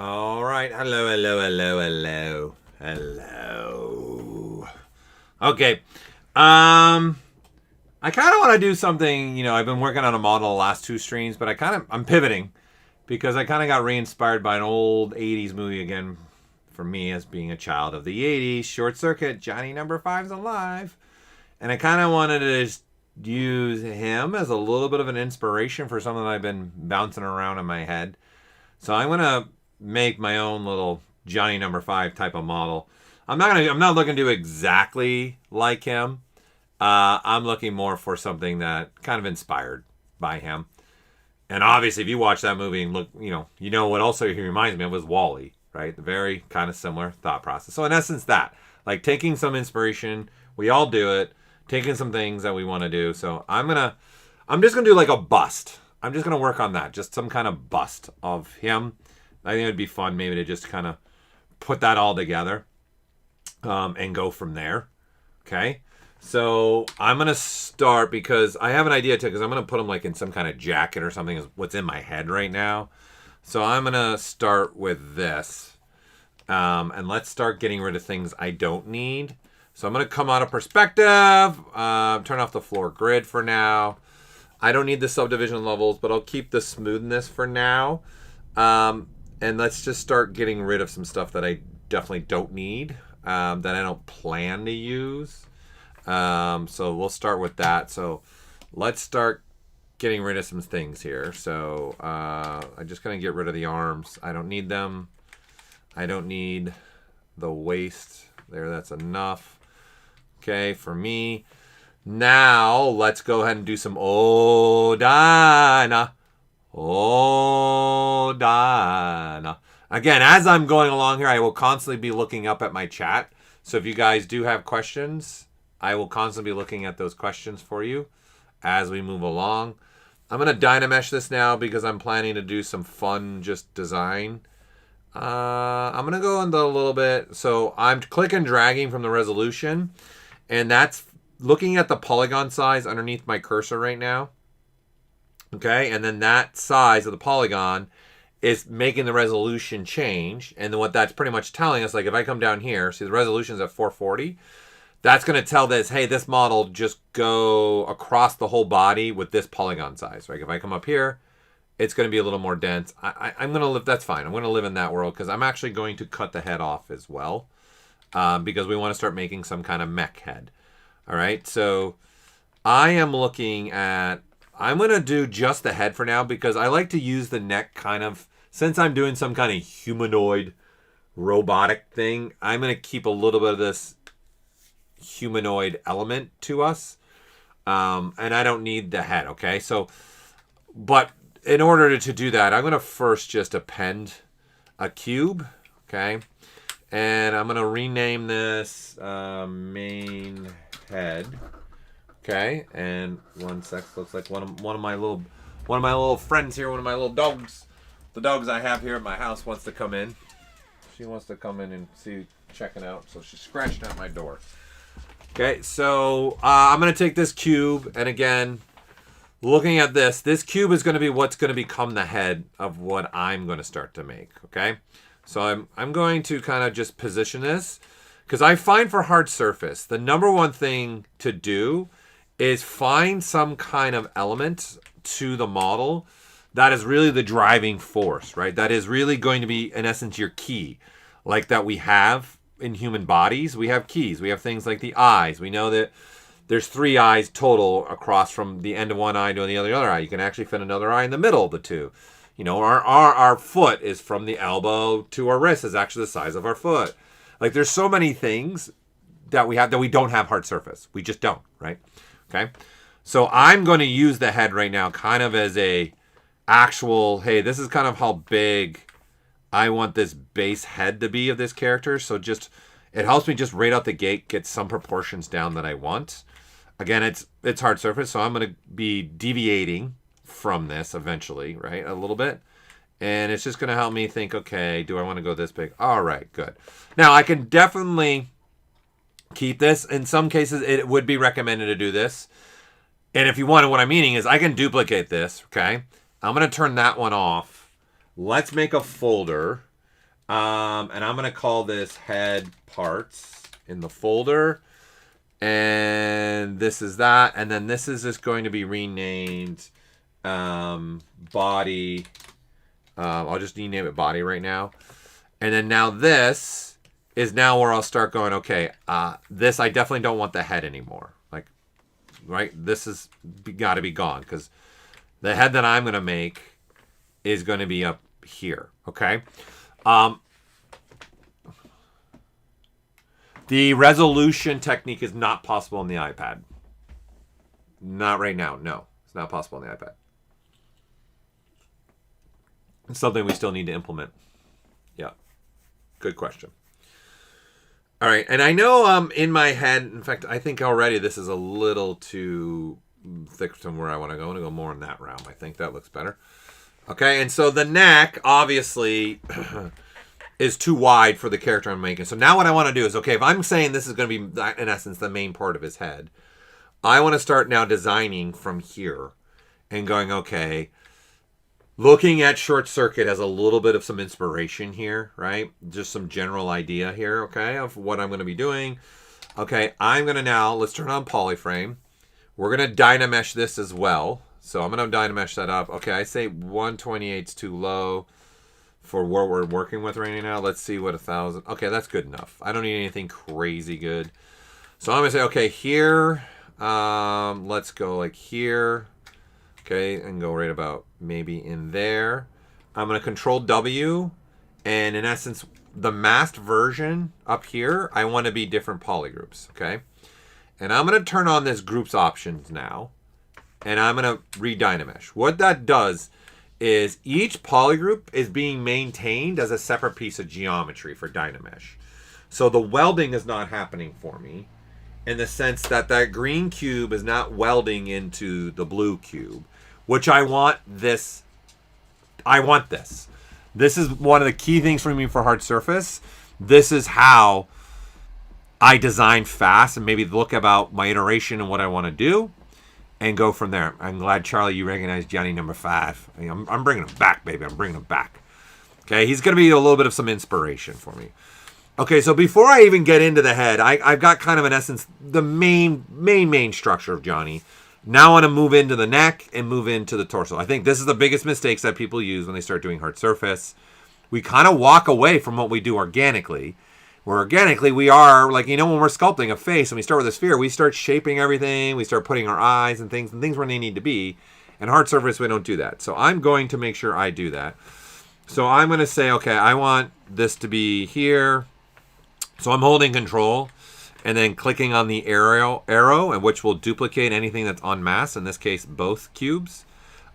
All right. Hello, hello, hello, hello, hello. Okay. Um, I kind of want to do something. I've been working on a model the last two streams, but I'm pivoting because I kind of got re-inspired by an old '80s movie again. For me, as being a child of the '80s, Short Circuit, Johnny Number Five's alive, and I kind of wanted to just use him as a little bit of an inspiration for something that I've been bouncing around in my head. So I'm gonna make my own little Johnny Number Five type of model. I'm not looking to do exactly like him. I'm looking more for something that kind of inspired by him. And obviously, if you watch that movie and look, you know what also he reminds me of was Wally, right? The very kind of similar thought process. So in essence, that like taking some inspiration, we all do it. Taking some things that we want to do. So I'm just gonna do like a bust. I'm just gonna work on that, just some kind of bust of him. I think it would be fun maybe to just kind of put that all together and go from there. Okay. So I'm going to start because I have an idea too, because I'm going to put him like in some kind of jacket or something is what's in my head right now. So I'm going to start with this. And let's start getting rid of things I don't need. So I'm going to come out of perspective, turn off the floor grid for now. I don't need the subdivision levels, but I'll keep the smoothness for now. And let's just start getting rid of some stuff that I definitely don't need, that I don't plan to use. So we'll start with that. So let's start getting rid of some things here. So I'm just going to get rid of the arms. I don't need them. I don't need the waist. There, that's enough. Okay, for me. Now, let's go ahead and do some Odana. Odana. Again, as I'm going along here, I will constantly be looking up at my chat. So if you guys do have questions, I will constantly be looking at those questions for you as we move along. I'm going to Dynamesh this now because I'm planning to do some fun just design. I'm going to go into a little bit. So I'm click and dragging from the resolution. And that's looking at the polygon size underneath my cursor right now. Okay, and then that size of the polygon is making the resolution change. And then what that's pretty much telling us, like if I come down here, see the resolution's at 440. That's going to tell this, hey, this model just go across the whole body with this polygon size, right? If I come up here, it's going to be a little more dense. I'm going to live, that's fine. I'm going to live in that world because I'm actually going to cut the head off as well because we want to start making some kind of mech head. All right, so I am looking at, I'm going to do just the head for now because I like to use the neck kind of, since I'm doing some kind of humanoid robotic thing, I'm going to keep a little bit of this humanoid element to us. And I don't need the head, okay? So, but in order to do that, I'm going to first just append a cube, okay? And I'm going to rename this main head. Okay, and one sec. Looks like one of my little friends here, one of my little dogs. The dogs I have here at my house wants to come in. She wants to come in and see, checking out. So she's scratching at my door. Okay, so I'm gonna take this cube, and again, looking at this cube is gonna be what's gonna become the head of what I'm gonna start to make. Okay, so I'm going to kind of just position this because I find for hard surface the number one thing to do is find some kind of element to the model that is really the driving force, right? That is really going to be, in essence, your key. Like that we have in human bodies, we have keys. We have things like the eyes. We know that there's 3 eyes total across from the end of one eye to the other eye. You can actually fit another eye in the middle of the two. You know, our foot is from the elbow to our wrist is actually the size of our foot. Like there's so many things that we have that we don't have hard surface. We just don't, right? Okay, so I'm going to use the head right now kind of as a actual, hey, this is kind of how big I want this base head to be of this character. So just, it helps me just right out the gate get some proportions down that I want. Again, it's hard surface, so I'm going to be deviating from this eventually, right, a little bit. And it's just going to help me think, okay, do I want to go this big? All right, good. Now, I can definitely keep this. In some cases, it would be recommended to do this. And if you want to, what I'm meaning is I can duplicate this, okay? I'm going to turn that one off. Let's make a folder. And I'm going to call this head parts in the folder. And this is that. And then this is just going to be renamed body. I'll just rename it body right now. And then now this is now where I'll start going, okay, this, I definitely don't want the head anymore. Like, right? This has got to be gone because the head that I'm going to make is going to be up here, okay? The resolution technique is not possible on the iPad. Not right now, no. It's not possible on the iPad. It's something we still need to implement. Yeah. Good question. All right. And I know in my head, in fact, I think already this is a little too thick from where I want to go. I want to go more in that round. I think that looks better. Okay. And so the neck, obviously, is too wide for the character I'm making. So now what I want to do is, okay, if I'm saying this is going to be, in essence, the main part of his head, I want to start now designing from here and going, okay, looking at Short Circuit has a little bit of some inspiration here, right? Just some general idea here, okay, of what I'm going to be doing. Okay, I'm going to now, let's turn on Polyframe. We're going to Dynamesh this as well. So I'm going to Dynamesh that up. Okay, I say 128 is too low for what we're working with right now. Let's see what 1,000. Okay, that's good enough. I don't need anything crazy good. So I'm going to say, okay, here, let's go like here. Okay, and go right about maybe in there. I'm going to Control W, and in essence, the masked version up here, I want to be different polygroups, okay? And I'm going to turn on this groups options now, and I'm going to re-Dynamesh. What that does is each polygroup is being maintained as a separate piece of geometry for Dynamesh. So the welding is not happening for me in the sense that that green cube is not welding into the blue cube. Which I want this. I want this. This is one of the key things for me for hard surface. This is how I design fast and maybe look about my iteration and what I want to do and go from there. I'm glad, Charlie, you recognize Johnny number 5. I'm bringing him back, baby. I'm bringing him back. Okay, he's going to be a little bit of some inspiration for me. Okay, so before I even get into the head, I've got kind of, in essence, the main structure of Johnny. Now I want to move into the neck and move into the torso. I think this is the biggest mistakes that people use when they start doing hard surface. We kind of walk away from what we do organically. Where organically we are, like, when we're sculpting a face and we start with a sphere, we start shaping everything. We start putting our eyes and things where they need to be. And hard surface, we don't do that. So I'm going to make sure I do that. So I'm going to say, okay, I want this to be here. So I'm holding Control. And then clicking on the arrow, and which will duplicate anything that's en masse, in this case, both cubes.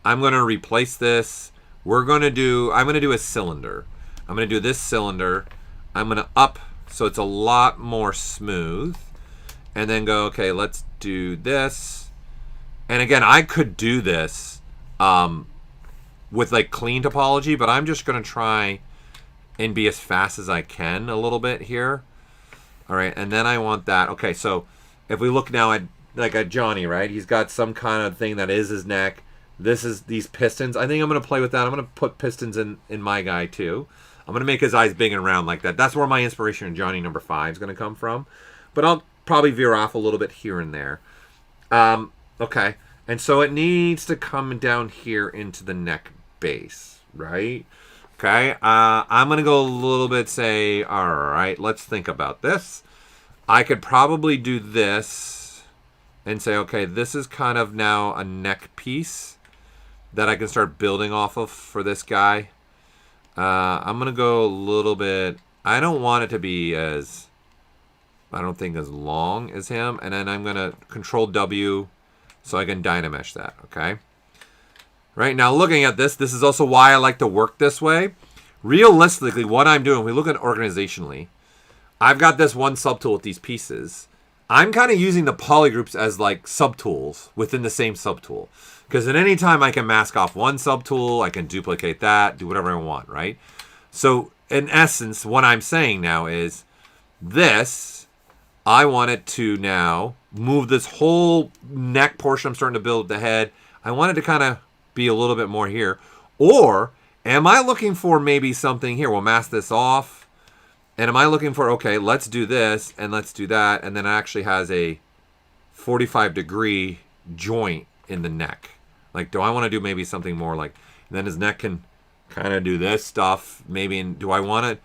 I'm going to replace this. I'm going to do a cylinder. I'm going to do this cylinder. I'm going to up so it's a lot more smooth. And then go, okay, let's do this. And again, I could do this with like clean topology, but I'm just going to try and be as fast as I can a little bit here. All right, and then I want that. Okay, so if we look now at Johnny, right? He's got some kind of thing that is his neck. This is these pistons. I think I'm going to play with that. I'm going to put pistons in my guy too. I'm going to make his eyes big and round like that. That's where my inspiration in Johnny number 5 is going to come from. But I'll probably veer off a little bit here and there. Okay, and so it needs to come down here into the neck base, right? Okay, I'm going to go a little bit, say, all right, let's think about this. I could probably do this and say, okay, this is kind of now a neck piece that I can start building off of for this guy. I'm going to go a little bit, I don't want it to be as, I don't think as long as him. And then I'm going to Control W so I can Dynamesh that, okay? Right, now looking at this is also why I like to work this way. Realistically, what I'm doing, we look at organizationally, I've got this one subtool with these pieces. I'm kind of using the polygroups as like subtools within the same subtool. Because at any time I can mask off one subtool, I can duplicate that, do whatever I want, right? So in essence, what I'm saying now is this, I want it to now move this whole neck portion I'm starting to build the head. I want it to kind of be a little bit more here. Or Am I looking for maybe something here? We'll mask this off. And am I looking for, okay, let's do this and let's do that. And then it actually has a 45-degree joint in the neck. Like, do I want to do maybe something more like, and then his neck can kind of do this stuff. Maybe, do I want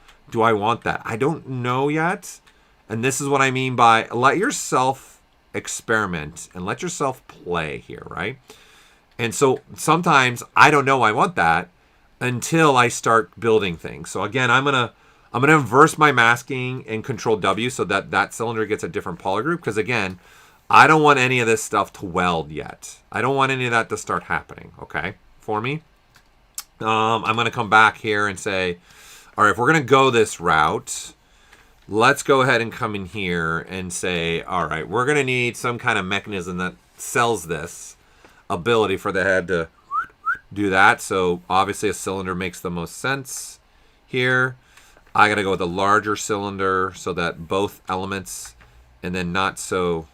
that? I don't know yet. And this is what I mean by let yourself experiment and let yourself play here, right? And so sometimes I don't know I want that until I start building things. So again, I'm gonna inverse my masking and Control W so that that cylinder gets a different poly group. Because again, I don't want any of this stuff to weld yet. I don't want any of that to start happening, okay, for me. I'm going to come back here and say, all right, if we're going to go this route, let's go ahead and come in here and say, all right, we're going to need some kind of mechanism that sells this ability for the head to do that. So obviously a cylinder makes the most sense here. I got to go with a larger cylinder so that both elements, and then not so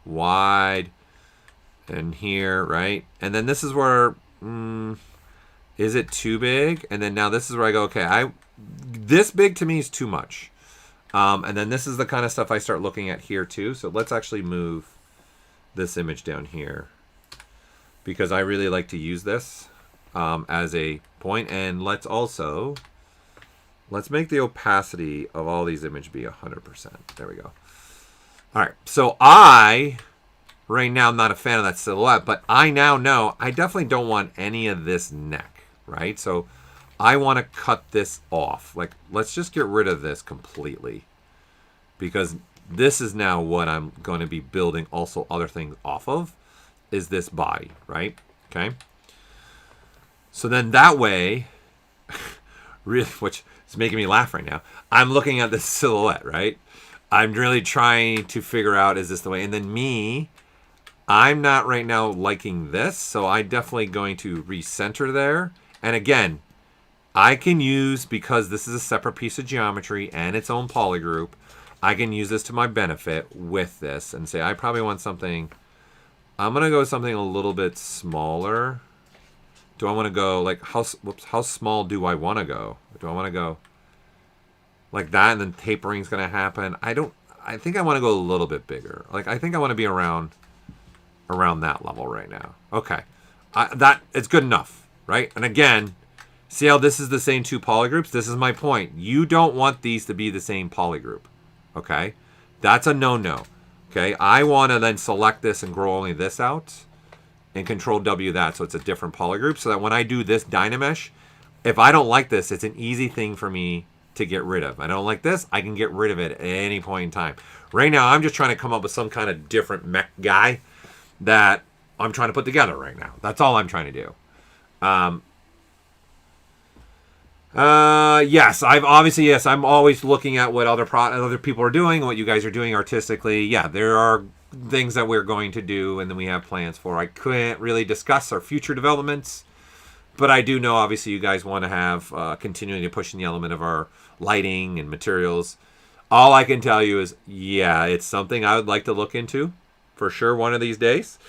wide, and here, right? And then this is where, is it too big? And then now this is where I go, okay, this big to me is too much. And then this is the kind of stuff I start looking at here too. So let's actually move this image down here, because I really like to use this as a point. And let's make the opacity of all these images be 100%. There we go. All right, so right now I'm not a fan of that silhouette, but I now know I definitely don't want any of this neck, right? So I want to cut this off. Like, let's just get rid of this completely, because this is now what I'm going to be building also other things off of, is this body, right? Okay. So then that way, really, which is making me laugh right now, I'm looking at this silhouette, right? I'm really trying to figure out, is this the way? And then I'm not right now liking this, so I'm definitely going to recenter there. And again, I can use, because this is a separate piece of geometry and its own poly group, I can use this to my benefit with this and say, I probably want something, I'm going to go something a little bit smaller. Do I want to go, like, how small do I want to go? Do I want to go like that, and then tapering is going to happen? I think I want to go a little bit bigger. Like, I think I want to be around that level right now. Okay. It's good enough, right? And again, see how this is the same two poly groups? This is my point. You don't want these to be the same poly group, okay? That's a no-no, okay? I want to then select this and grow only this out and Control W that so it's a different poly group, so that when I do this Dynamesh, if I don't like this, it's an easy thing for me to get rid of. I don't like this, I can get rid of it at any point in time. Right now, I'm just trying to come up with some kind of different mech guy that I'm trying to put together right now. That's all I'm trying to do. Yes, I'm always looking at what other people are doing, what you guys are doing artistically. Yeah, there are things that we're going to do and then we have plans for. I couldn't really discuss our future developments, but I do know obviously you guys want to have continuing to push in the element of our lighting and materials. All I can tell you is, yeah, it's something I would like to look into for sure one of these days.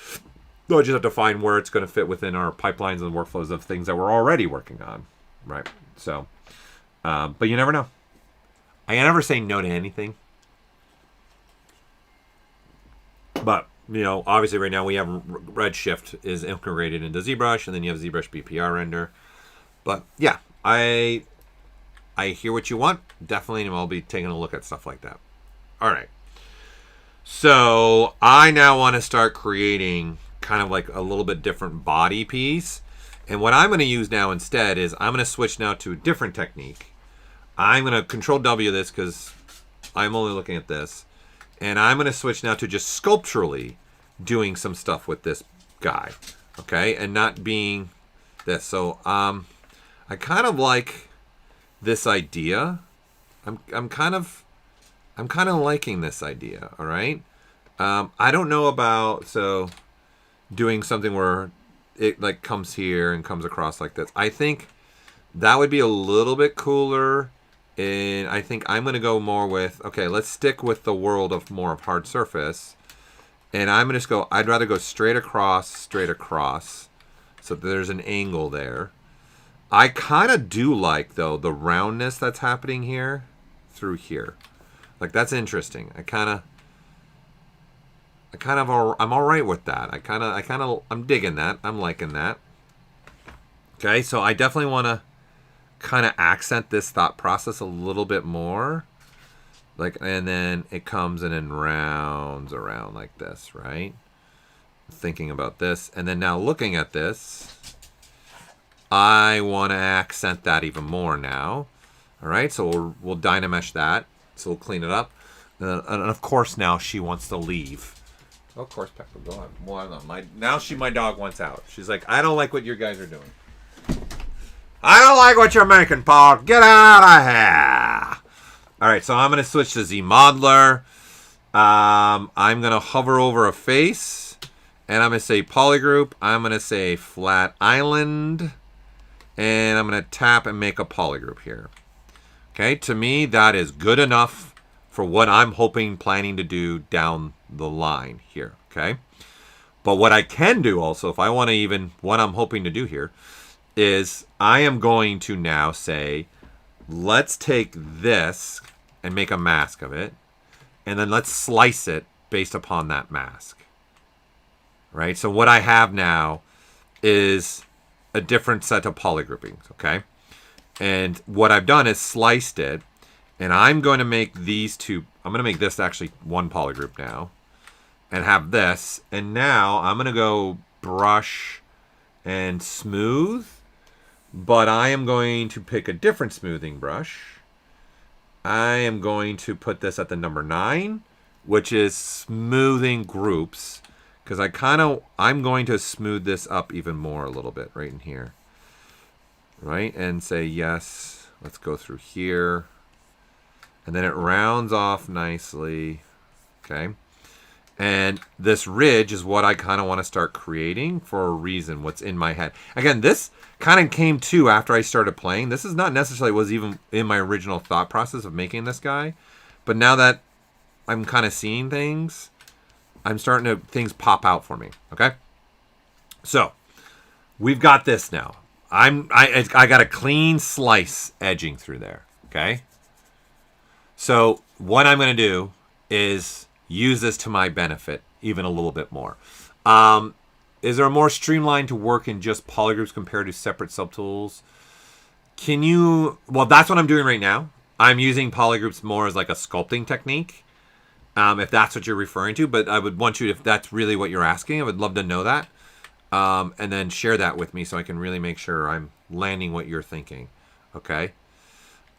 We'll just have to find where it's going to fit within our pipelines and workflows of things that we're already working on, right? So, but you never know. I never say no to anything. But, you know, obviously right now we have Redshift is integrated into ZBrush, and then you have ZBrush BPR render. But yeah, I hear what you want. Definitely, and I'll be taking a look at stuff like that. All right. So I now want to start creating kind of like a little bit different body piece. And what I'm going to use now instead is I'm going to switch now to a different technique. I'm going to Control W this because I'm only looking at this. And I'm going to switch now to just sculpturally doing some stuff with this guy. Okay? And not being this. So I kind of like this idea. I'm kind of liking this idea. All right? I don't know about doing something where it like comes here and comes across like this. I think that would be a little bit cooler. And I think I'm going to go more with, okay, let's stick with the world of more of hard surface. And I'm going to just go, I'd rather go straight across. So there's an angle there. I kind of do like, though, the roundness that's happening here through here. Like, that's interesting. I'm all right with that. I'm digging that. I'm liking that. Okay, so I definitely want to kind of accent this thought process a little bit more. Like, and then it comes in and rounds around like this, right? Thinking about this. And then now looking at this, I want to accent that even more now. All right, so we'll Dynamesh that. So we'll clean it up. And of course now she wants to leave. Oh, of course, Pepper, go on. Well, now my dog wants out. She's like, I don't like what you guys are doing. I don't like what you're making, Paul. Get out of here. All right, so I'm going to switch to ZModeler. I'm going to hover over a face, and I'm going to say polygroup. I'm going to say flat island, and I'm going to tap and make a polygroup here. Okay, to me, that is good enough for what I'm planning to do down the line here, okay? But what I can do also, if I want to what I'm hoping to do here, is I am going to now say, let's take this and make a mask of it, and then let's slice it based upon that mask. Right? So what I have now is a different set of polygroupings, okay? And what I've done is sliced it, and I'm going to make these two, I'm going to make this actually one polygroup now, and have this, and now I'm going to go brush and smooth, but I am going to pick a different smoothing brush. I am going to put this at the number 9, which is smoothing groups, because I'm going to smooth this up even more a little bit right in here. Right? And say, yes, let's go through here. And then it rounds off nicely. Okay? And this ridge is what I kind of want to start creating for a reason, what's in my head. Again, this kind of came to after I started playing. This is not necessarily was even in my original thought process of making this guy. But now that I'm kind of seeing things, I'm starting to, things pop out for me. Okay? So, we've got this now. I got a clean slice edging through there. Okay? So, what I'm going to do is use this to my benefit even a little bit more. Is there a more streamlined to work in just polygroups compared to separate subtools? Well, that's what I'm doing right now. I'm using polygroups more as like a sculpting technique, if that's what you're referring to. But I would want you, if that's really what you're asking, I would love to know that. And then share that with me so I can really make sure I'm landing what you're thinking. Okay?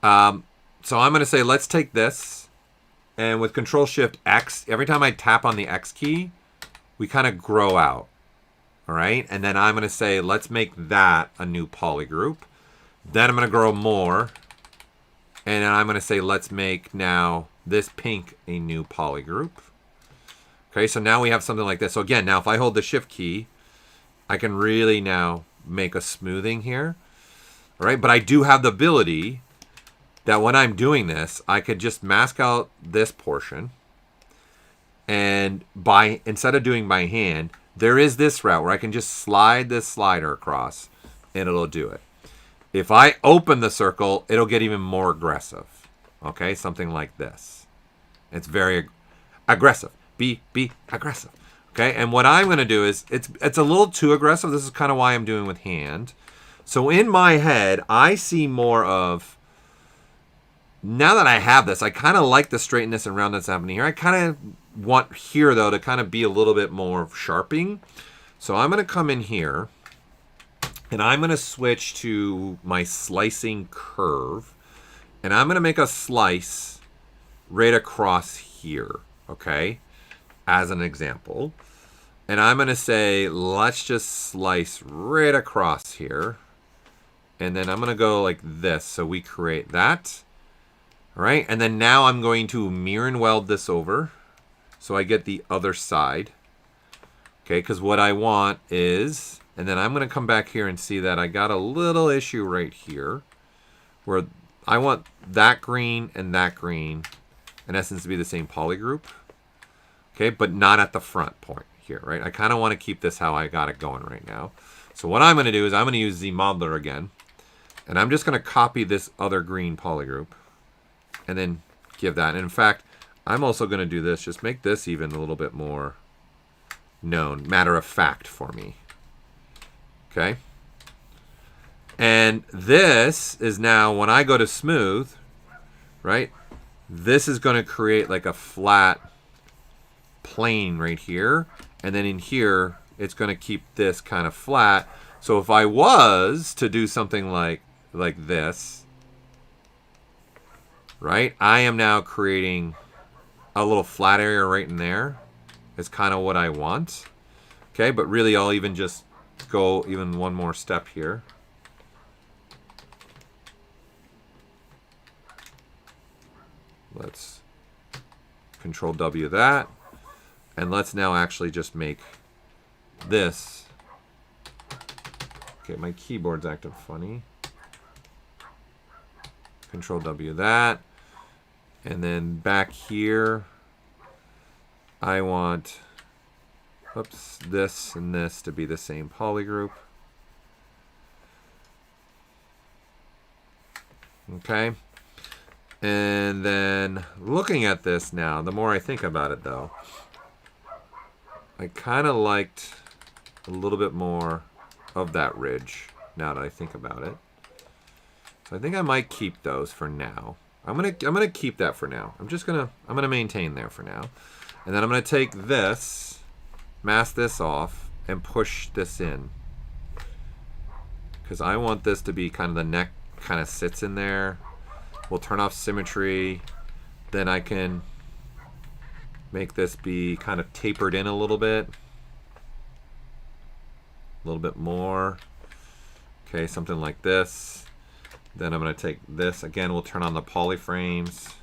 So I'm going to say, let's take this. And with Control-Shift-X, every time I tap on the X key, we kind of grow out. All right? And then I'm going to say, let's make that a new polygroup. Then I'm going to grow more. And then I'm going to say, let's make now this pink a new polygroup. Okay, so now we have something like this. So again, now if I hold the Shift key, I can really now make a smoothing here. All right? But I do have the ability that when I'm doing this, I could just mask out this portion. And instead of doing by hand, there is this route where I can just slide this slider across and it'll do it. If I open the circle, it'll get even more aggressive. Okay, something like this. It's very aggressive. Be aggressive. Okay, and what I'm going to do is, it's a little too aggressive. This is kind of why I'm doing with hand. So in my head, I see more of, now that I have this, I kind of like the straightness and roundness happening here. I kind of want here, though, to kind of be a little bit more sharping. So I'm going to come in here, and I'm going to switch to my slicing curve. And I'm going to make a slice right across here, okay, as an example. And I'm going to say, let's just slice right across here. And then I'm going to go like this, so we create that. All right, and then now I'm going to mirror and weld this over so I get the other side. Okay, because what I want is, and then I'm going to come back here and see that I got a little issue right here where I want that green and that green, in essence, to be the same polygroup. Okay, but not at the front point here, right? I kind of want to keep this how I got it going right now. So what I'm going to do is I'm going to use ZModeler again. And I'm just going to copy this other green polygroup and then give that. And in fact, I'm also going to do this, just make this even a little bit more known, matter of fact for me. Okay. And this is now, when I go to smooth, right, this is going to create like a flat plane right here. And then in here, it's going to keep this kind of flat. So if I was to do something like this, right, I am now creating a little flat area right in there. It's kind of what I want. Okay, but really I'll even just go even one more step here. Let's Control W that. And let's now actually just make this. Okay, my keyboard's acting funny. Control W that. And then back here, I want, oops, this and this to be the same polygroup. Okay. And then looking at this now, the more I think about it though, I kind of liked a little bit more of that ridge now that I think about it. So I think I might keep those for now. I'm gonna keep that for now. I'm gonna maintain there for now. And then I'm gonna take this, mask this off, and push this in. Because I want this to be kind of the neck kind of sits in there. We'll turn off symmetry. Then I can make this be kind of tapered in a little bit more. Okay, something like this. Then I'm going to take this. Again, we'll turn on the polyframes.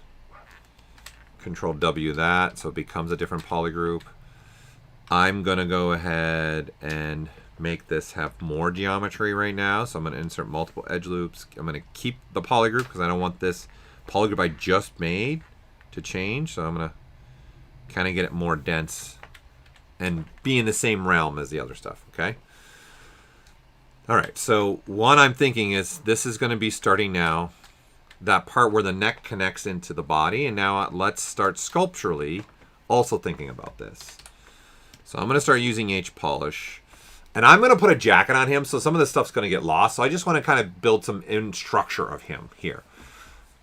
Control W that, so it becomes a different polygroup. I'm going to go ahead and make this have more geometry right now. So I'm going to insert multiple edge loops. I'm going to keep the polygroup because I don't want this polygroup I just made to change. So I'm going to kind of get it more dense and be in the same realm as the other stuff, okay? All right, so one I'm thinking is this is going to be starting now, that part where the neck connects into the body, and now let's start sculpturally also thinking about this. So I'm going to start using H-Polish, and I'm going to put a jacket on him, so some of this stuff's going to get lost, so I just want to kind of build some structure of him here.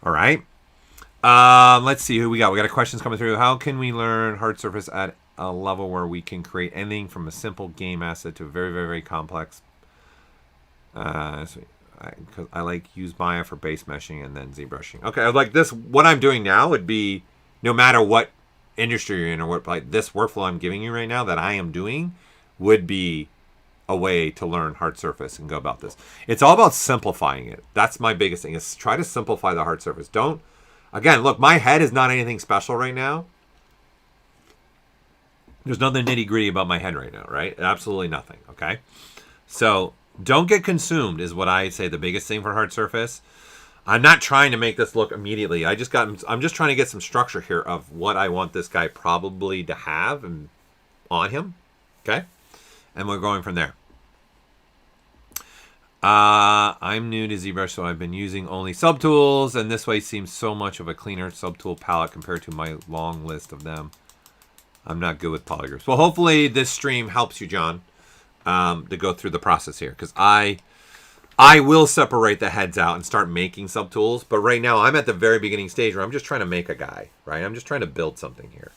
All right, let's see who we got. We got questions coming through. How can we learn hard surface at a level where we can create anything from a simple game asset to a very, very, very complex? Because I like use Maya for base meshing and then ZBrushing. Okay, like this, what I'm doing now would be, no matter what industry you're in or what, like this workflow I'm giving you right now that I am doing would be a way to learn hard surface and go about this. It's all about simplifying it. That's my biggest thing, is try to simplify the hard surface. Don't, again, look, my head is not anything special right now. There's nothing nitty gritty about my head right now, right? Absolutely nothing, okay? So don't get consumed is what I say the biggest thing for hard surface. I'm not trying to make this look immediately. I'm just trying to get some structure here of what I want this guy probably to have and on him, okay? And we're going from there. I'm new to ZBrush, so I've been using only subtools, and this way seems so much of a cleaner subtool palette compared to my long list of them. I'm not good with polygroups. Well, hopefully this stream helps you, John, to go through the process here, because I will separate the heads out and start making subtools, but right now I'm at the very beginning stage where I'm just trying to make a guy, right? I'm just trying to build something here.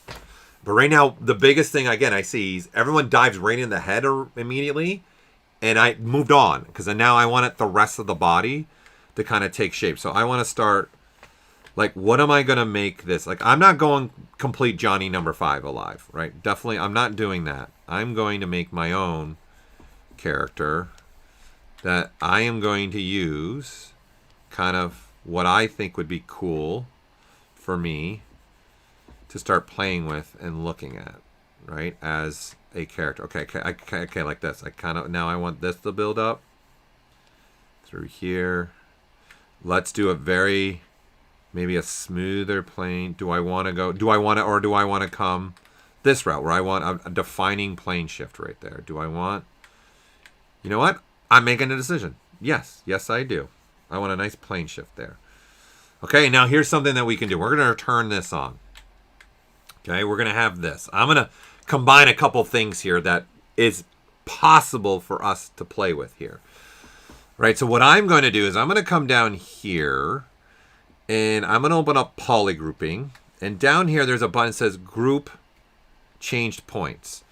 But right now, the biggest thing, again, I see is everyone dives right in the head immediately, and I moved on, because now I want the rest of the body to kind of take shape. So I want to start, like, what am I going to make this? Like, I'm not going complete Johnny number 5 alive, right? Definitely, I'm not doing that. I'm going to make my own character that I am going to use kind of what I think would be cool for me to start playing with and looking at, right, as a character. Okay, like this. I kind of, now I want this to build up through here. Let's do a very, maybe a smoother plane. Do I want to come this route where I want a defining plane shift right there? Do I want, you know what? I'm making a decision. Yes, I do. I want a nice plane shift there. Okay, now here's something that we can do. We're going to turn this on. Okay, we're going to have this. I'm going to combine a couple things here that is possible for us to play with here. Right, so what I'm going to do is I'm going to come down here, and I'm going to open up polygrouping. And down here, there's a button that says Group Changed Points.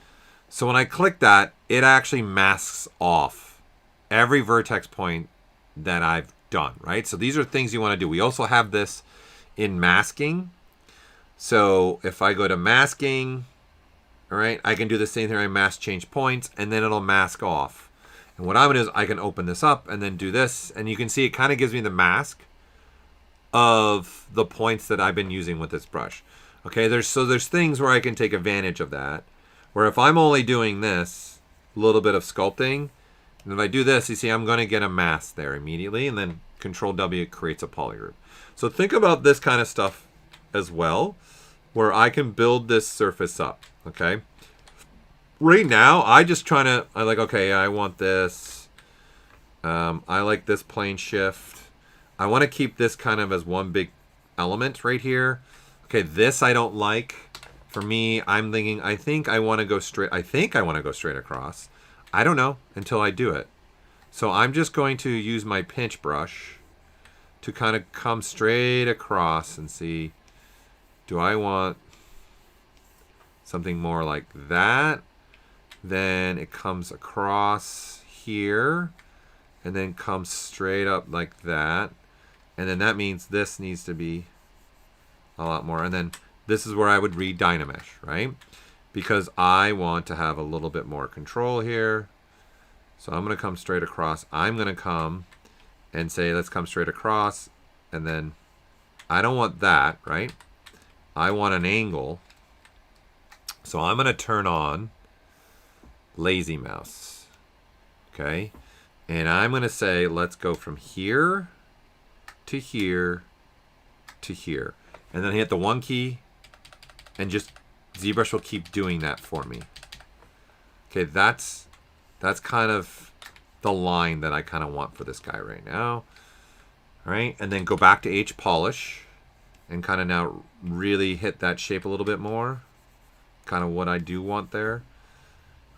So when I click that, it actually masks off every vertex point that I've done, right? So these are things you want to do. We also have this in masking. So if I go to masking, all right, I can do the same thing. I mask change points, and then it'll mask off. And what I'm going to do is I can open this up and then do this, and you can see it kind of gives me the mask of the points that I've been using with this brush. Okay, there's things where I can take advantage of that, where if I'm only doing this little bit of sculpting, and if I do this, you see I'm going to get a mask there immediately, and then Control W creates a polygroup. So think about this kind of stuff as well, where I can build this surface up, okay? Right now, I like, okay, I want this. I like this plane shift. I want to keep this kind of as one big element right here. Okay, this I don't like. For me, I'm thinking, I think I want to go straight across. I don't know until I do it. So I'm just going to use my pinch brush to kind of come straight across and see, do I want something more like that? Then it comes across here and then comes straight up like that. And then that means this needs to be a lot more. And then this is where I would read Dynamesh, right? Because I want to have a little bit more control here. So I'm going to come straight across. I'm going to come and say, let's come straight across. And then I don't want that, right? I want an angle. So I'm going to turn on Lazy Mouse. Okay. And I'm going to say, let's go from here to here to here. And then hit the 1 key and just ZBrush will keep doing that for me. Okay, that's kind of the line that I kind of want for this guy right now. All right, and then go back to H polish and kind of now really hit that shape a little bit more. Kind of what I do want there.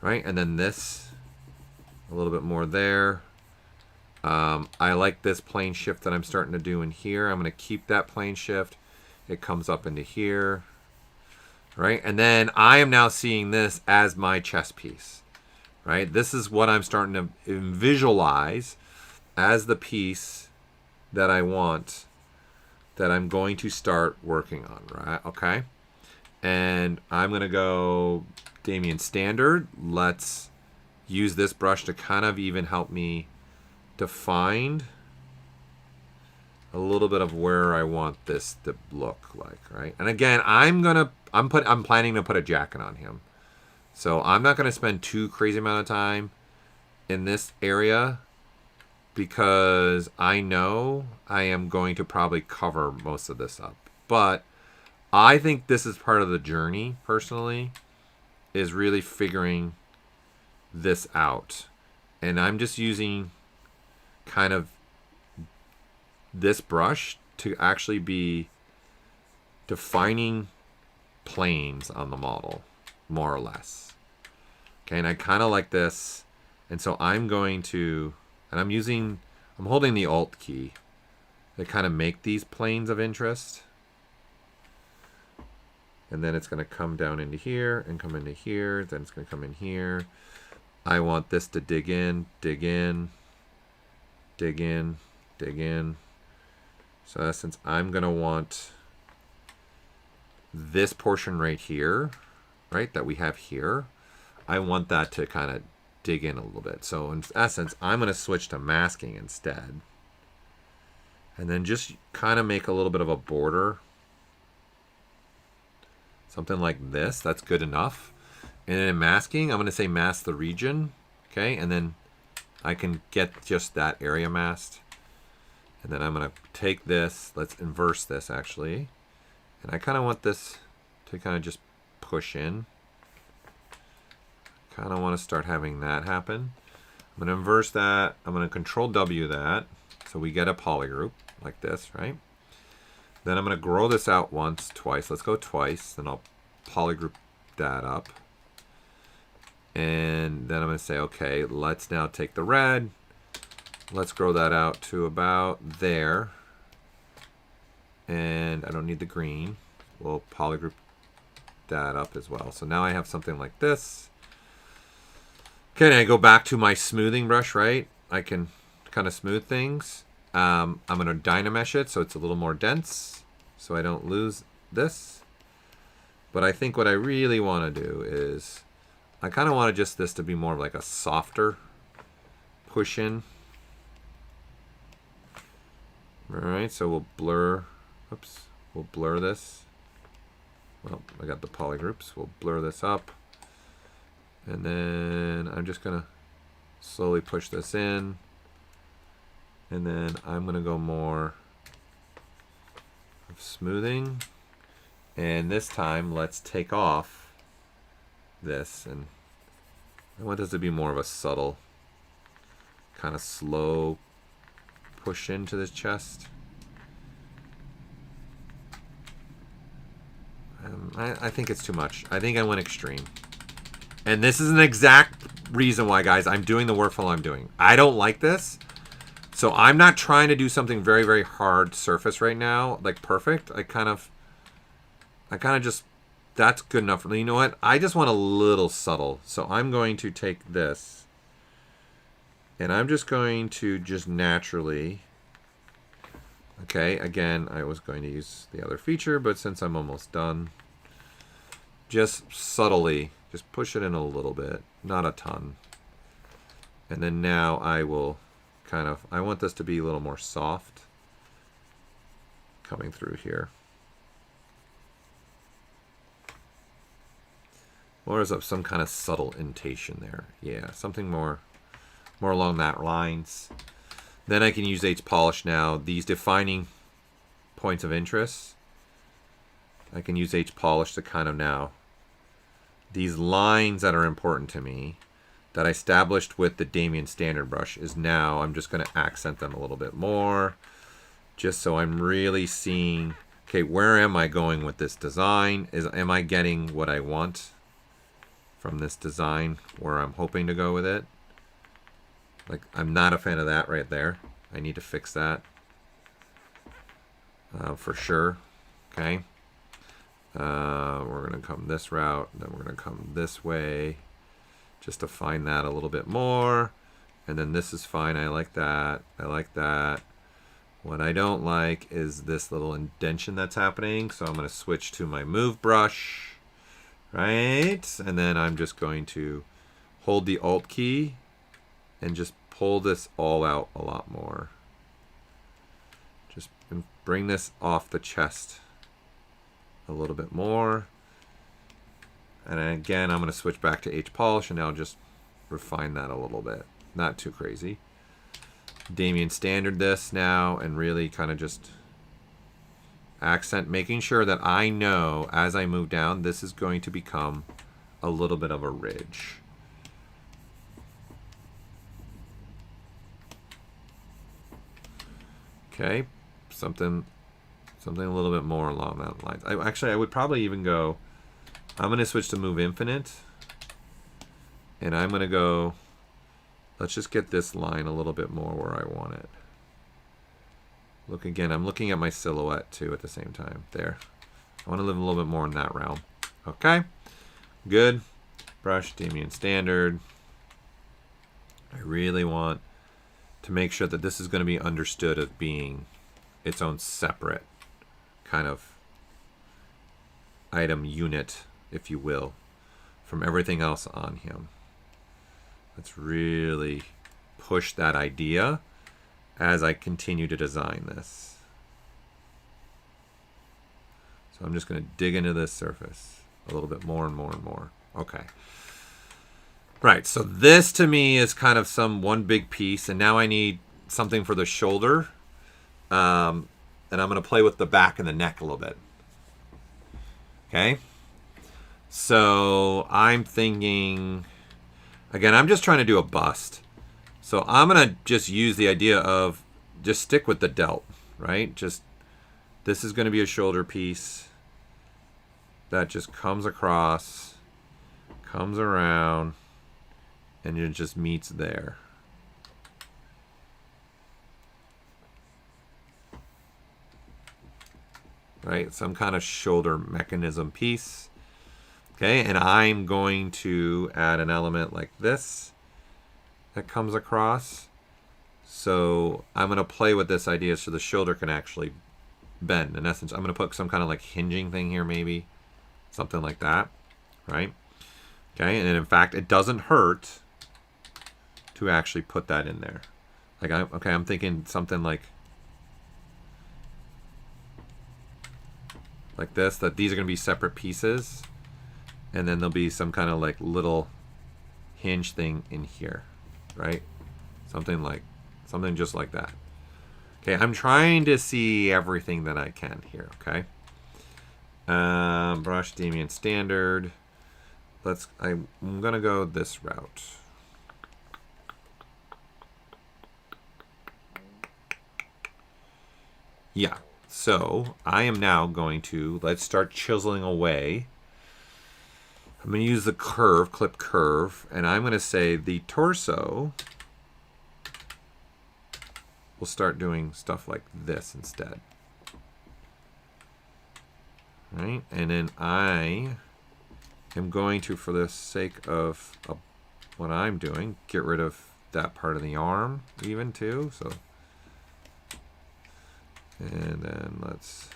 Right, and then this a little bit more there. I like this plane shift that I'm starting to do in here. I'm going to keep that plane shift. It comes up into here. Right, and then I am now seeing this as my chess piece. Right, this is what I'm starting to visualize as the piece that I want, that I'm going to start working on, right? Okay, and I'm going to go Damien Standard. Let's use this brush to kind of even help me define a little bit of where I want this to look like, right? And again, I'm planning to put a jacket on him. So I'm not going to spend too crazy amount of time in this area because I know I am going to probably cover most of this up. But I think this is part of the journey, personally, is really figuring this out. And I'm just using kind of this brush to actually be defining planes on the model, more or less. Okay, and I kind of like this. And so I'm going to, and I'm holding the Alt key to kind of make these planes of interest. And then it's going to come down into here and come into here. Then it's going to come in here. I want this to dig in, dig in, dig in, dig in. So in essence, I'm going to want this portion right here, right, that we have here. I want that to kind of dig in a little bit. So in essence, I'm going to switch to masking instead. And then just kind of make a little bit of a border. Something like this. That's good enough. And then in masking, I'm going to say mask the region. Okay, and then I can get just that area masked. And then I'm going to take this. Let's inverse this, actually. And I kind of want this to kind of just push in. Kind of want to start having that happen. I'm going to inverse that. I'm going to Control W that. So we get a polygroup like this, right? Then I'm going to grow this out once, twice. Let's go twice. Then I'll polygroup that up. And then I'm going to say, okay, let's now take the red. Let's grow that out to about there. And I don't need the green. We'll polygroup that up as well. So now I have something like this. Okay, and I go back to my smoothing brush, right? I can kind of smooth things. I'm going to Dynamesh it so it's a little more dense so I don't lose this. But I think what I really want to do is I kind of want just this to be more of like a softer push in. All right, so we'll blur, oops, we'll blur this. Well, I got the polygroups. We'll blur this up. And then I'm just going to slowly push this in. And then I'm going to go more of smoothing. And this time, let's take off this. And I want this to be more of a subtle, kind of slow push into this chest. I think it's too much. I think I went extreme. And this is an exact reason why, guys, I'm doing the workflow I'm doing. I don't like this. So I'm not trying to do something very, very hard surface right now, like perfect. I kind of just, that's good enough for me. You know what? I just want a little subtle. So I'm going to take this and I'm just going to just naturally, okay, again, I was going to use the other feature, but since I'm almost done, just subtly, just push it in a little bit, not a ton. And then now I will kind of, I want this to be a little more soft coming through here. Or is some kind of subtle indentation there? Yeah, something more along that lines. Then I can use H polish now. These defining points of interest, I can use H polish to kind of now, these lines that are important to me that I established with the Damien standard brush is now I'm just going to accent them a little bit more, just so I'm really seeing, okay, where am I going with this design? Am I getting what I want from this design, where I'm hoping to go with it? Like, I'm not a fan of that right there. I need to fix that for sure. Okay. We're going to come this route, then we're going to come this way just to find that a little bit more. And then this is fine. I like that. I like that. What I don't like is this little indentation that's happening. So I'm going to switch to my move brush, right? And then I'm just going to hold the Alt key and just pull this all out a lot more. Just bring this off the chest a little bit more. And again, I'm going to switch back to H polish and now just refine that a little bit. Not too crazy. Damien standard this now and really kind of just accent, making sure that I know as I move down, this is going to become a little bit of a ridge. Okay, something a little bit more along that lines. I would probably even go, I'm going to switch to move infinite. And I'm going to go, let's just get this line a little bit more where I want it. Look again, I'm looking at my silhouette too at the same time. There. I want to live a little bit more in that realm. Okay, good. Brush, Damien standard. I really want to make sure that this is going to be understood as being its own separate kind of item unit, if you will, from everything else on him. Let's really push that idea as I continue to design this. So I'm just going to dig into this surface a little bit more and more and more. Okay. Right, so this to me is kind of one big piece, and now I need something for the shoulder. And I'm going to play with the back and the neck a little bit. Okay. So I'm thinking, again, I'm just trying to do a bust. So I'm going to just use the idea of just stick with the delt, right? Just, this is going to be a shoulder piece that just comes across, comes around, and it just meets there. Right, some kind of shoulder mechanism piece. Okay, and I'm going to add an element like this that comes across. So I'm going to play with this idea so the shoulder can actually bend. In essence, I'm going to put some kind of like hinging thing here, maybe. Something like that, right? Okay, and in fact, it doesn't hurt to actually put that in there. Like, I'm thinking something like this, that these are going to be separate pieces. And then there'll be some kind of like little hinge thing in here, right? Something just like that. Okay, I'm trying to see everything that I can here, okay? Brush, Debian standard. I'm gonna go this route. Yeah, so I am now going to, let's start chiseling away. I'm going to use the curve, clip curve, and I'm going to say the torso will start doing stuff like this instead. Right? And then I am going to, for the sake of what I'm doing, get rid of that part of the arm even too. So, and then let's...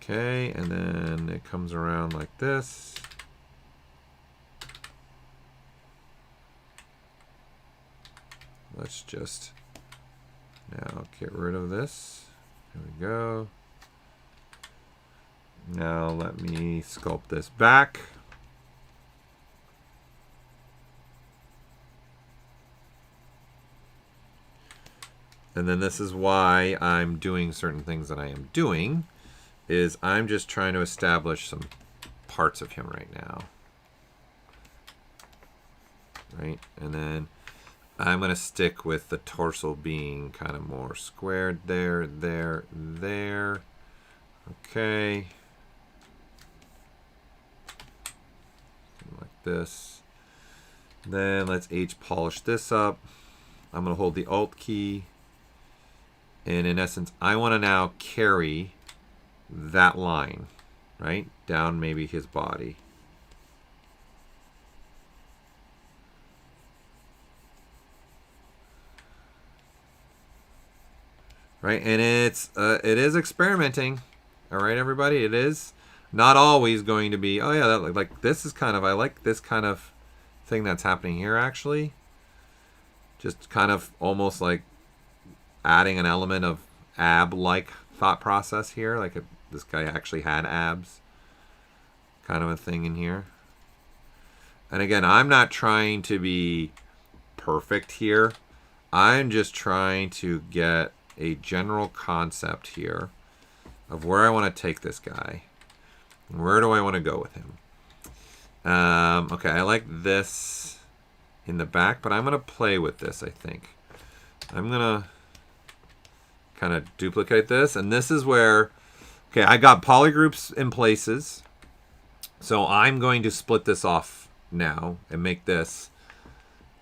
Okay, and then it comes around like this. Let's just now get rid of this. There we go. Now let me sculpt this back. And then this is why I'm doing certain things that I am doing, is I'm just trying to establish some parts of him right now. Right? And then I'm going to stick with the torso being kind of more squared there, there, there. Okay. Like this. Then let's H polish this up. I'm going to hold the Alt key. And in essence, I want to now carry that line, right? Down maybe his body. Right, and it is experimenting. All right, everybody, it is not always going to be, oh yeah, that, like this is kind of, I like this kind of thing that's happening here actually. Just kind of almost like adding an element of ab-like thought process here, like this guy actually had abs, kind of a thing in here. And again, I'm not trying to be perfect here. I'm just trying to get a general concept here of where I want to take this guy. Where do I want to go with him? Okay, I like this in the back, but I'm going to play with this, I think. I'm going to kind of duplicate this, and this is where, okay, I got polygroups in places, so I'm going to split this off now and make this,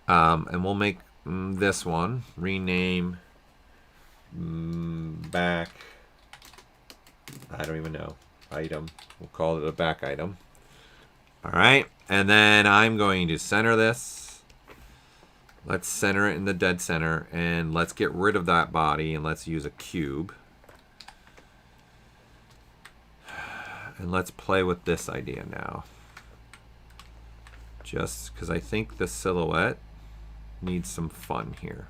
and we'll make this one, rename back, I don't even know, item, we'll call it a back item. All right, and then I'm going to center this. Let's center it in the dead center, and let's get rid of that body, and let's use a cube. And let's play with this idea now. Just because I think the silhouette needs some fun here.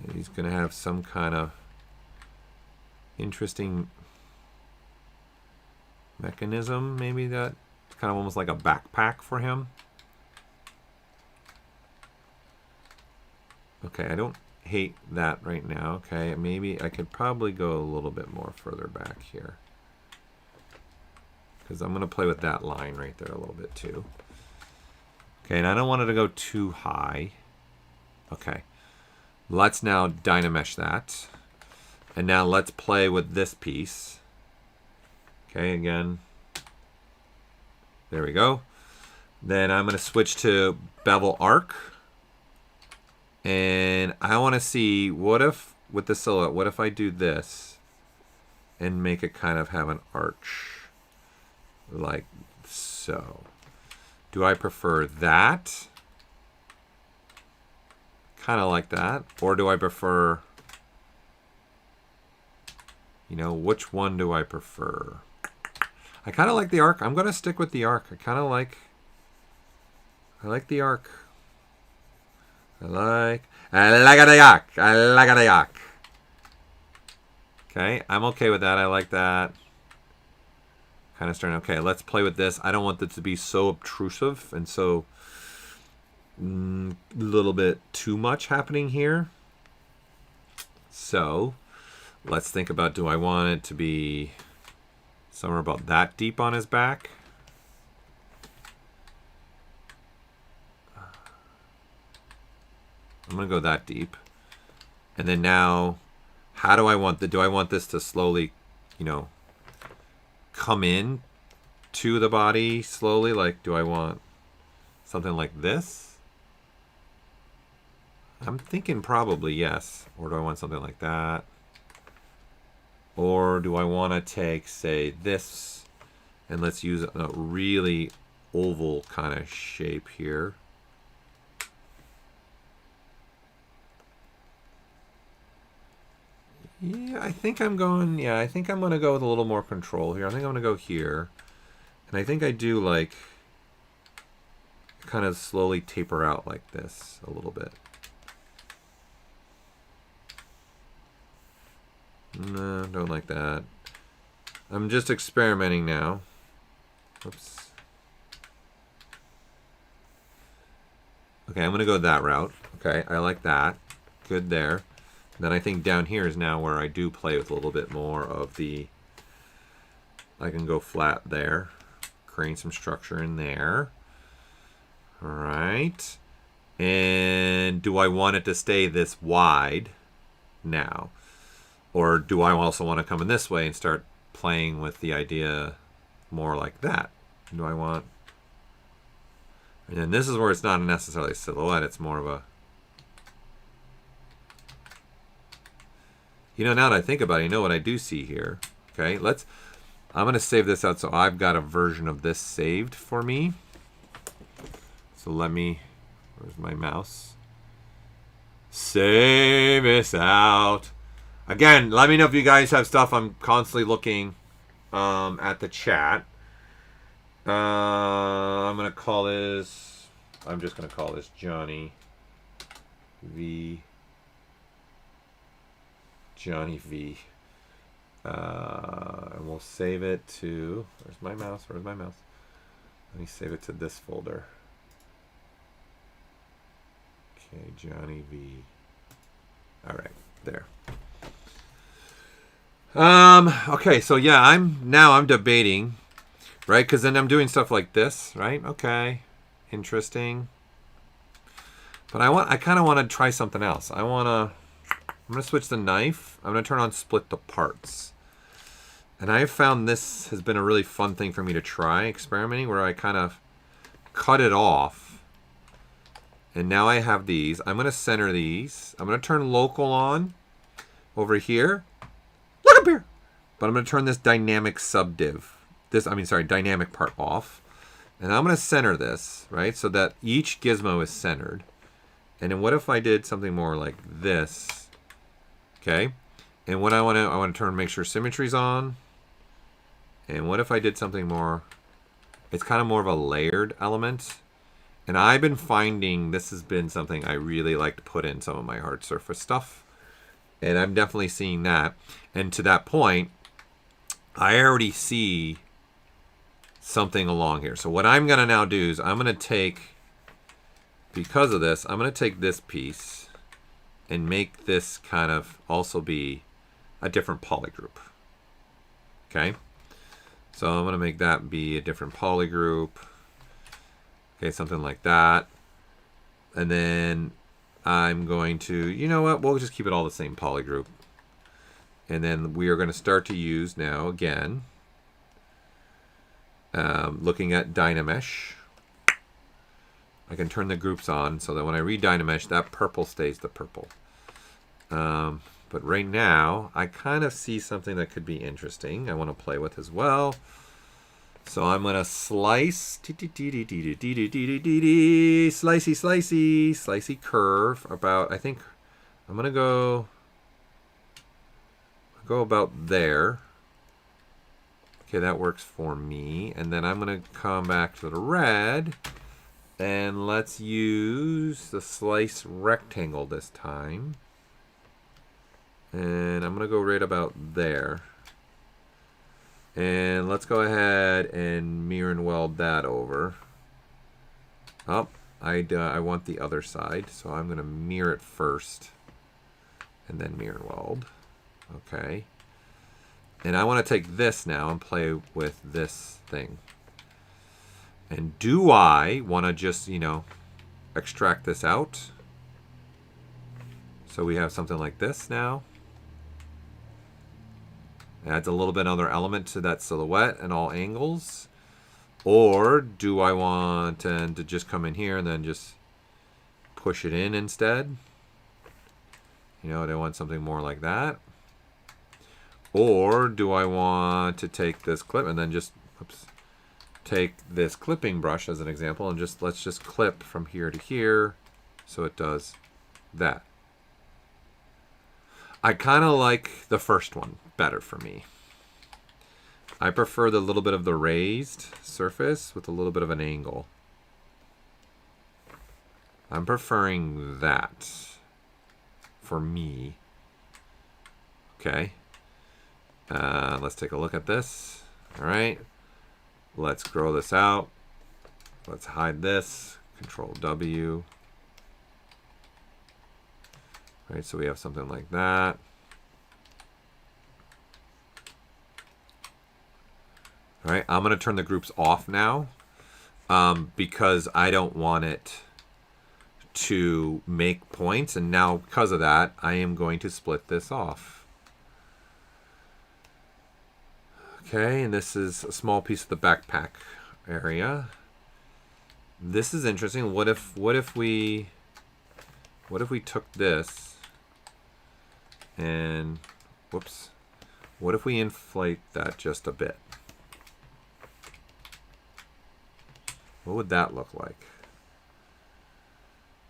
And he's going to have some kind of interesting mechanism, maybe that it's kind of almost like a backpack for him. Okay, I don't hate that right now. Okay, maybe I could probably go a little bit more further back here, because I'm going to play with that line right there a little bit too. Okay, and I don't want it to go too high. Okay, let's now Dynamesh that. And now let's play with this piece. Okay, again. There we go. Then I'm going to switch to bevel arc. And I want to see, what if, with the silhouette, what if I do this and make it kind of have an arch like so? Do I prefer that? Kind of like that. Or do I prefer, you know, which one do I prefer? I kind of like the arc. I'm going to stick with the arc. I like the arc. I like the arc. I like the arc. Okay, I'm okay with that. I like that. Kind of starting. Okay, let's play with this. I don't want this to be so obtrusive and so a little bit too much happening here. So let's think about, do I want it to be somewhere about that deep on his back? I'm going to go that deep. And then now, how do I want this to slowly, you know, come in to the body slowly? Like, do I want something like this? I'm thinking probably yes. Or do I want something like that? Or do I want to take, say, this, and let's use a really oval kind of shape here. Yeah, I think I'm going to go with a little more control here. I think I'm going to go here. And I think I do, like, kind of slowly taper out like this a little bit. No, don't like that. I'm just experimenting now. Oops. Okay, I'm going to go that route. Okay, I like that. Good there. Then I think down here is now where I do play with a little bit more of the... I can go flat there. Create some structure in there. All right. And do I want it to stay this wide now? Or do I also want to come in this way and start playing with the idea more like that? Do I want... And then this is where it's not necessarily a silhouette. It's more of a... You know, now that I think about it, you know what I do see here. Okay, I'm going to save this out so I've got a version of this saved for me. So let me... Where's my mouse? Save this out. Again, let me know if you guys have stuff. I'm constantly looking at the chat. I'm going to call this... I'm just going to call this Johnny V. Johnny V. And we'll save it to... Where's my mouse? Where's my mouse? Let me save it to this folder. Okay, Johnny V. All right, there. Okay, so yeah, I'm debating, right? Because then I'm doing stuff like this, right? Okay, interesting. But I kind of want to try something else. I'm going to switch the knife. I'm going to turn on split the parts. And I have found this has been a really fun thing for me to try, experimenting, where I kind of cut it off. And now I have these. I'm going to center these. I'm going to turn local on over here. Look up here. But I'm going to turn this dynamic subdiv. Dynamic part off. And I'm going to center this, right? So that each gizmo is centered. And then what if I did something more like this? Okay. And what I want to make sure symmetry's on. And what if I did something more? It's kind of more of a layered element. And I've been finding this has been something I really like to put in some of my hard surface stuff. And I'm definitely seeing that. And to that point, I already see something along here. So what I'm going to now do is I'm going to take, because of this, I'm going to take this piece and make this kind of also be a different polygroup. Okay, so I'm going to make that be a different polygroup. Okay, something like that. And then I'm going to, you know what, we'll just keep it all the same polygroup. And then we are going to start to use now, again, looking at Dynamesh. I can turn the groups on so that when I read Dynamesh, that purple stays the purple. But right now, I kind of see something that could be interesting I want to play with as well. So I'm going to slice, slicey curve about, I think I'm going to go about there. Okay, that works for me. And then I'm going to come back to the red. And let's use the slice rectangle this time. And I'm going to go right about there. And let's go ahead and mirror and weld that over. Oh, I want the other side. So I'm going to mirror it first. And then mirror and weld. Okay. And I want to take this now and play with this thing. And do I want to just, you know, extract this out? So we have something like this now. Adds a little bit other element to that silhouette and all angles. Or do I want to just come in here and then just push it in instead? You know, do I want something more like that? Or do I want to take this clip and then just, oops, take this clipping brush as an example and just let's just clip from here to here so it does that. I kind of like the first one better for me. I prefer the little bit of the raised surface with a little bit of an angle. I'm preferring that for me. Okay. Let's take a look at this. All right. Let's grow this out. Let's hide this. Control W. All right, so we have something like that. All right, I'm going to turn the groups off now because I don't want it to make points. And now because of that, I am going to split this off. Okay, and this is a small piece of the backpack area. This is interesting. What if we took this and whoops. What if we inflate that just a bit? What would that look like?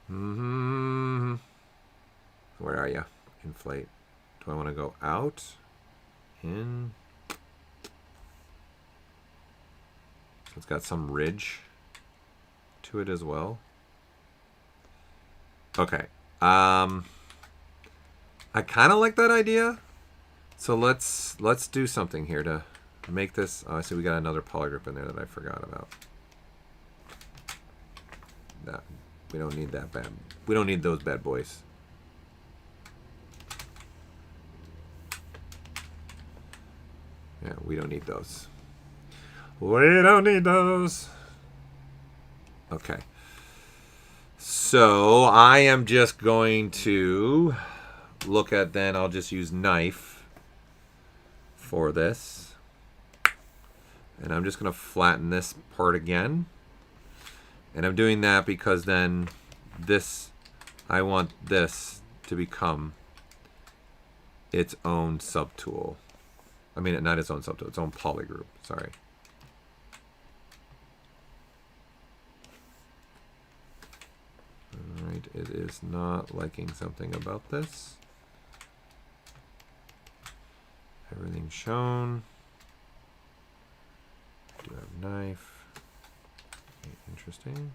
Where are you? Inflate. Do I want to go out? In? It's got some ridge to it as well. Okay. I kind of like that idea. So let's do something here to make this. Oh, I see we got another polygroup in there that I forgot about. That we don't need that bad. We don't need those bad boys. Yeah, we don't need those. We don't need those. Okay. So I am just going to look at, then I'll just use knife for this. And I'm just going to flatten this part again. And I'm doing that because then this, I want this to become its own subtool. I mean, not its own subtool, its own polygroup. Sorry. All right, it is not liking something about this. Everything shown. Do have knife. Okay, interesting.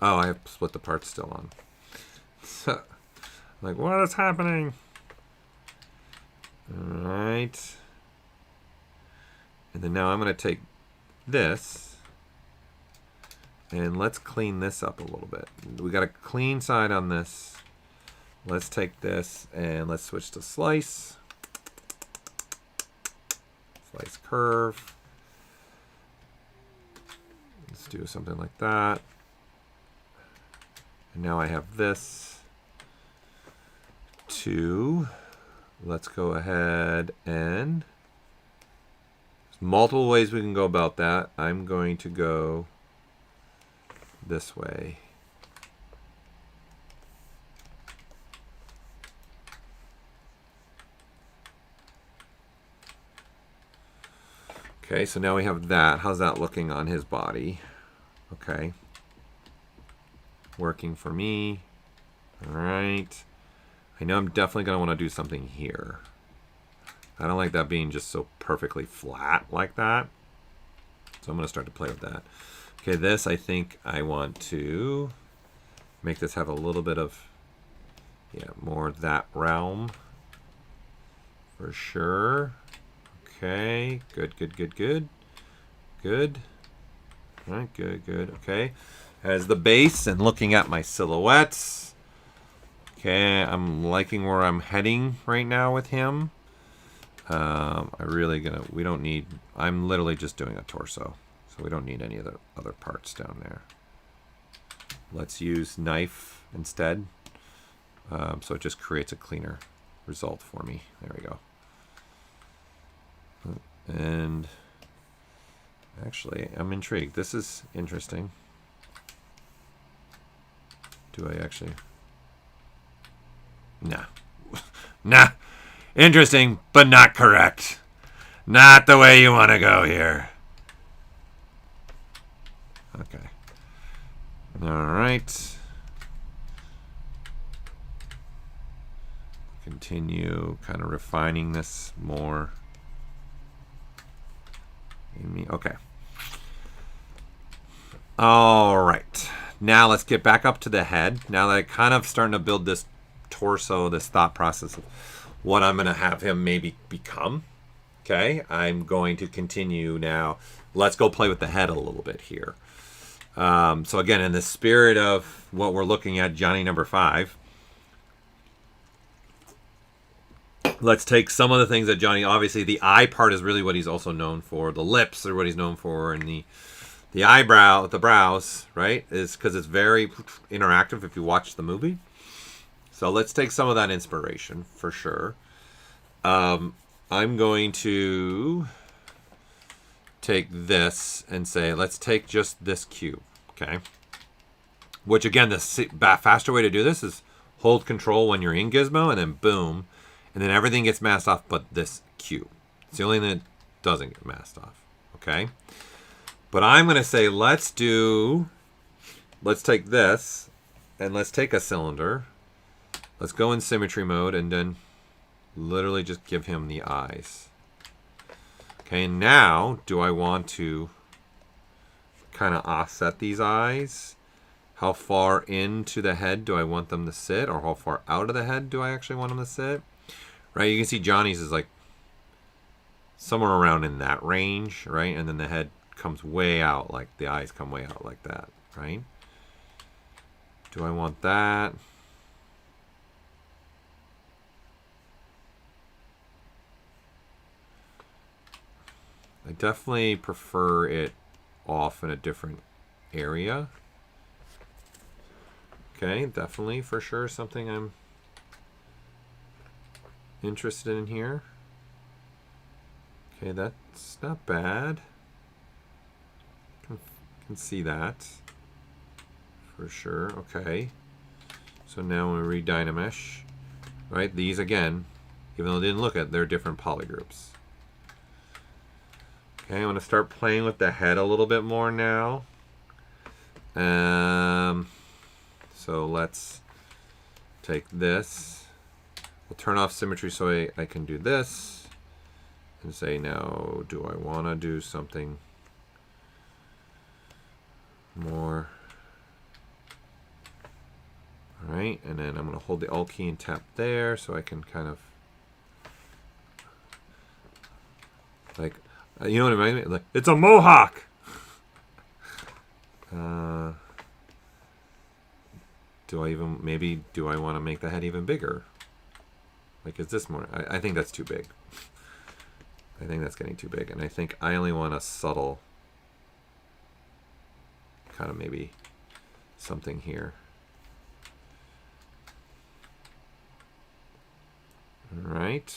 Oh, I have split the parts still on. So, like, what is happening? All right. And then now I'm going to take this and let's clean this up a little bit. We got a clean side on this. let's take this and let's switch to slice. Slice curve. Let's do something like that. And now I have this. Let's go ahead and there's multiple ways we can go about that. I'm going to go this way. Okay, so now we have that. How's that looking on his body? Okay. Working for me. All right. I know I'm definitely going to want to do something here. I don't like that being just so perfectly flat like that. So I'm going to start to play with that. Okay, this I think I want to make this have a little bit of, yeah, more that realm. For sure. Okay, good, good, good, good. Good. All right, good, good. Okay. As the base and looking at my silhouettes. Okay, I'm liking where I'm heading right now with him. We don't need, I'm literally just doing a torso. So we don't need any of the other parts down there. Let's use knife instead. So it just creates a cleaner result for me. There we go. And actually, I'm intrigued. This is interesting. Do I actually... Nah. Nah. Interesting, but not correct. Not the way you want to go here. Okay. All right. Continue kind of refining this more. Okay. All right. Now let's get back up to the head. Now that I'm kind of starting to build this torso, this thought process of what I'm going to have him maybe become. Okay, I'm going to continue now. Let's go play with the head a little bit here. So again, in the spirit of what we're looking at, Johnny number 5, let's take some of the things that Johnny, obviously the eye part is really what he's also known for. The lips are what he's known for, and the eyebrow, the brows, right, is because it's very interactive if you watch the movie. So let's take some of that inspiration for sure. I'm going to take this and say, let's take just this cube, okay? Which again, the faster way to do this is hold control when you're in Gizmo and then boom, and then everything gets masked off but this cube. It's the only thing that doesn't get masked off, okay? But I'm going to say, let's take this and let's take a cylinder. Let's go in symmetry mode and then literally just give him the eyes. Okay, now do I want to kind of offset these eyes? How far into the head do I want them to sit, or how far out of the head do I actually want them to sit? Right, you can see Johnny's is like somewhere around in that range, right? And then the head comes way out, like the eyes come way out like that, right? Do I want that? I definitely prefer it off in a different area. Okay, definitely, for sure, something I'm interested in here. Okay, that's not bad. Can see that for sure. Okay, so now when we read Dynamesh, right, these again, even though they didn't look at, they're different polygroups. Okay, I'm going to start playing with the head a little bit more now. So let's take this. We'll turn off symmetry so I can do this. And say, now, do I want to do something more? All right, and then I'm going to hold the Alt key and tap there so I can kind of, like, you know what I mean? Like, it's a mohawk! do I want to make the head even bigger? Like, is this more? I think that's too big. I think that's getting too big. And I think I only want a subtle kind of maybe something here. All right.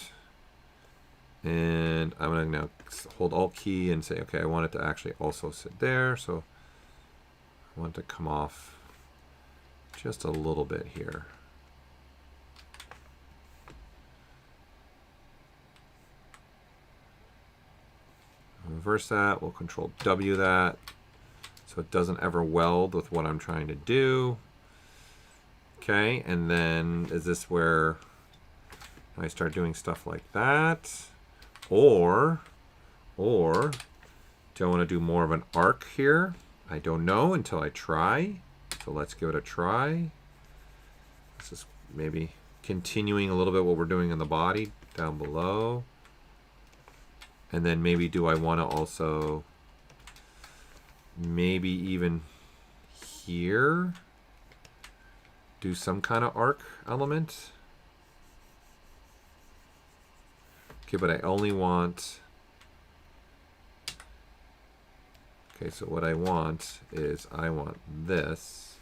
And I'm going to now hold Alt key and say, okay, I want it to actually also sit there. So I want it to come off just a little bit here. Reverse that, we'll Control W that, so it doesn't ever weld with what I'm trying to do. Okay, and then is this where I start doing stuff like that? Or do I want to do more of an arc here? I don't know until I try. So let's give it a try. This is maybe continuing a little bit what we're doing in the body down below. And then maybe do I want to also maybe even here do some kind of arc element? Okay, but I only want... Okay, so what I want is I want this.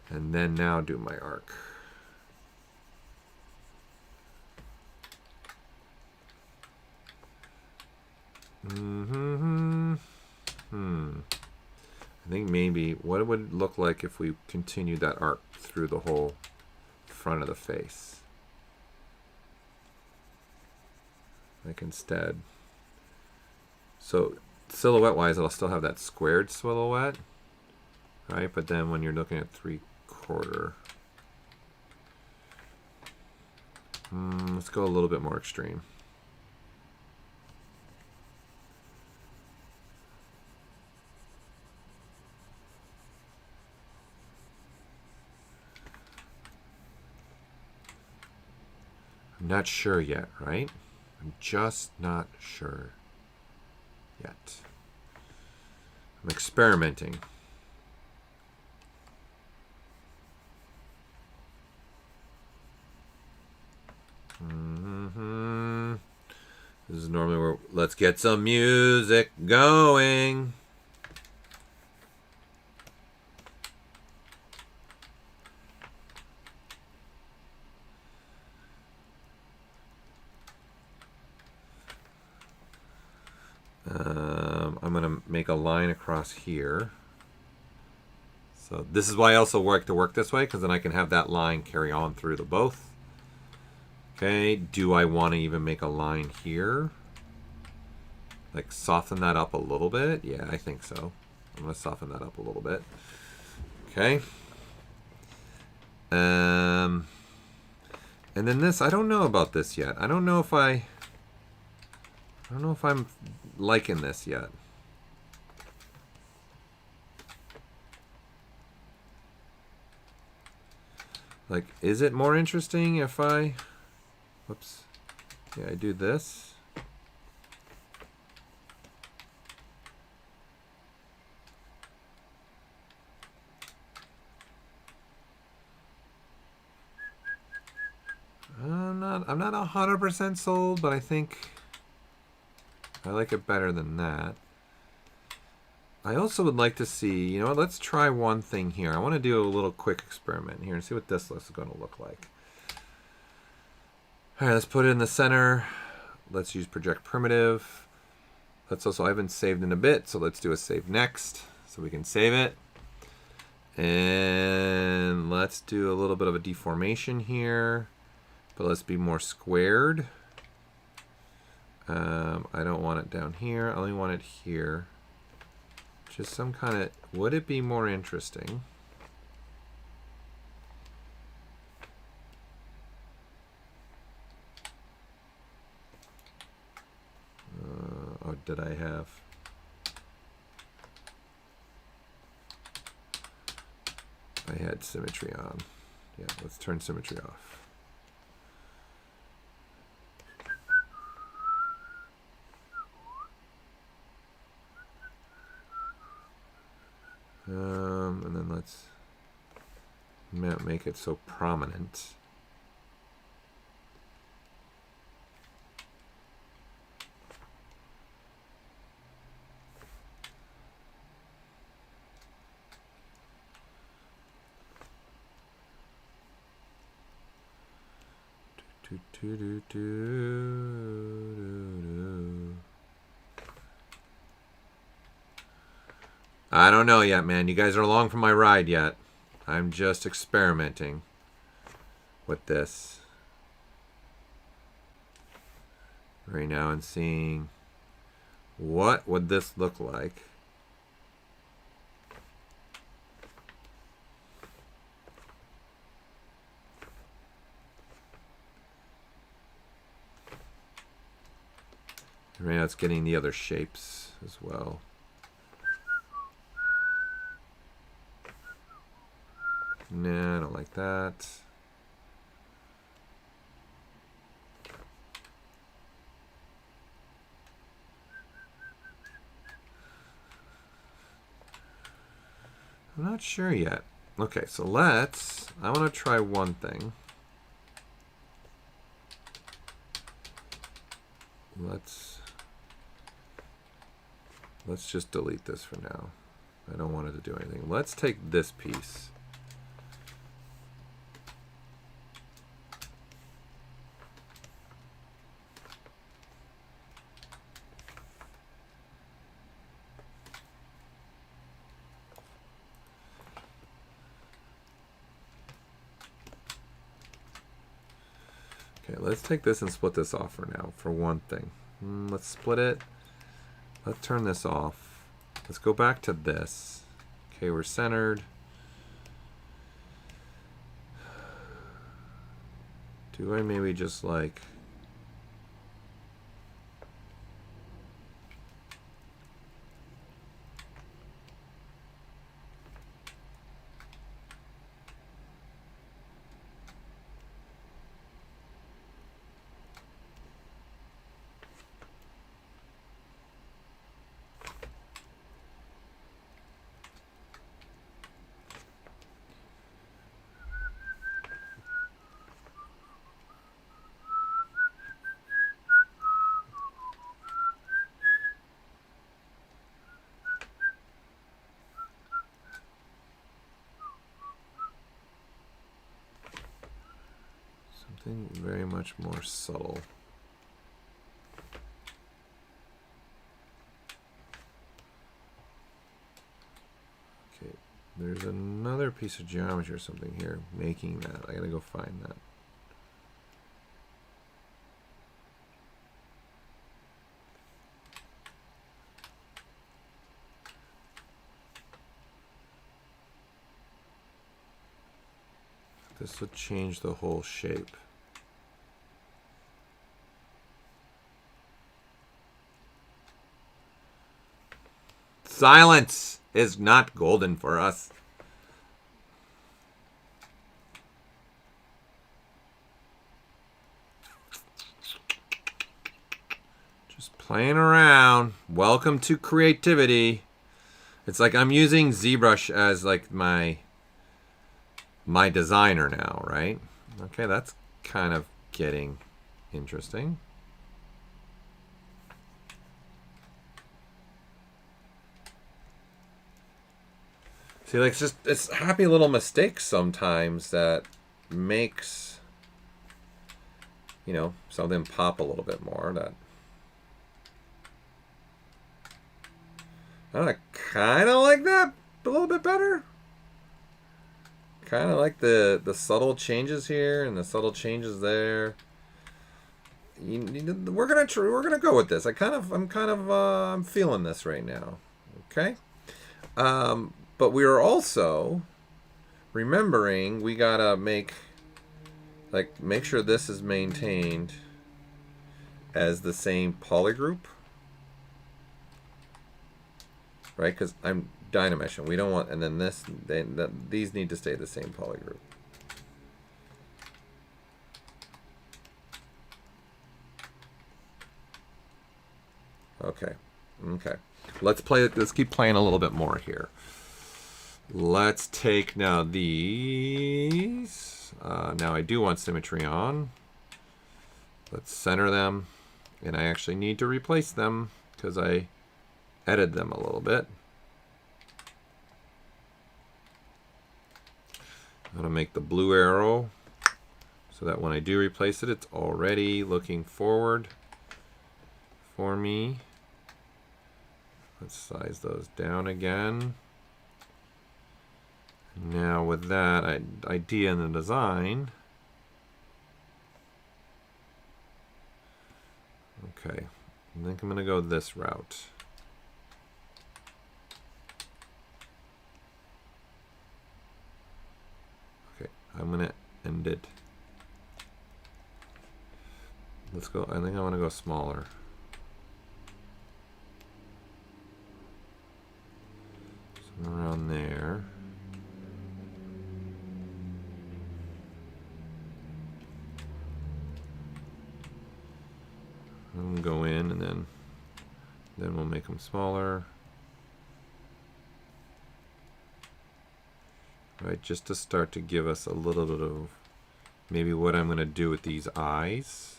And then now do my arc. I think maybe what it would look like if we continued that arc through the whole front of the face. Like instead. So silhouette wise, it'll still have that squared silhouette, right? But then when you're looking at 3/4, let's go a little bit more extreme. I'm not sure yet, right? I'm just not sure yet. I'm experimenting. This is normally where let's get some music going. I'm going to make a line across here. So this is why I also like to work this way, because then I can have that line carry on through the both. Okay, do I want to even make a line here? Like soften that up a little bit? Yeah, I think so. I'm going to soften that up a little bit. Okay. And then this, I don't know about this yet. I don't know if I'm liking this yet. Like, is it more interesting if I, whoops, yeah, I do this? I'm not 100% sold, but I think I like it better than that. I also would like to see, you know what, let's try one thing here. I want to do a little quick experiment here and see what this is going to look like. All right, let's put it in the center. Let's use project primitive. Let's also, I haven't saved in a bit, so let's do a save next so we can save it. And let's do a little bit of a deformation here, but let's be more squared. I don't want it down here. I only want it here. Just some kind of, would it be more interesting? Or did I have? I had symmetry on. Yeah, let's turn symmetry off. And then let's make it so prominent. I don't know yet, man. You guys are along for my ride yet. I'm just experimenting with this right now and seeing what would this look like. Right now it's getting the other shapes as well. Nah, I don't like that. I'm not sure yet. Okay, so I want to try one thing. Let's just delete this for now. I don't want it to do anything. Let's take this piece. Okay, let's take this and split this off for now, for one thing. Let's split it. Let's turn this off. Let's go back to this. Okay, we're centered. Do I maybe just like... something very much more subtle. Okay, there's another piece of geometry or something here making that. I gotta go find that. This will change the whole shape. Silence is not golden for us. Just playing around. Welcome to creativity. It's like I'm using ZBrush as like my designer now, right? Okay, that's kind of getting interesting. See, like it's happy little mistakes sometimes that makes, you know, something pop a little bit more. That I don't know, kind of like that a little bit better. Kind of like the subtle changes here and the subtle changes there. We're gonna go with this. I'm feeling this right now. Okay. But we are also remembering we gotta make sure this is maintained as the same polygroup, right? Because I'm Dynameshing. We don't want, and then these need to stay the same polygroup. Okay. Okay. Let's keep playing a little bit more here. Let's take now these. Now I do want symmetry on. Let's center them. And I actually need to replace them because I edited them a little bit. I'm going to make the blue arrow so that when I do replace it, it's already looking forward for me. Let's size those down again. Now with that idea in the design, okay, I think I'm going to go this route. Okay, I'm going to end it. Let's go, I think I want to go smaller. So around there. Go in and then we'll make them smaller. Right, just to start to give us a little bit of maybe what I'm going to do with these eyes.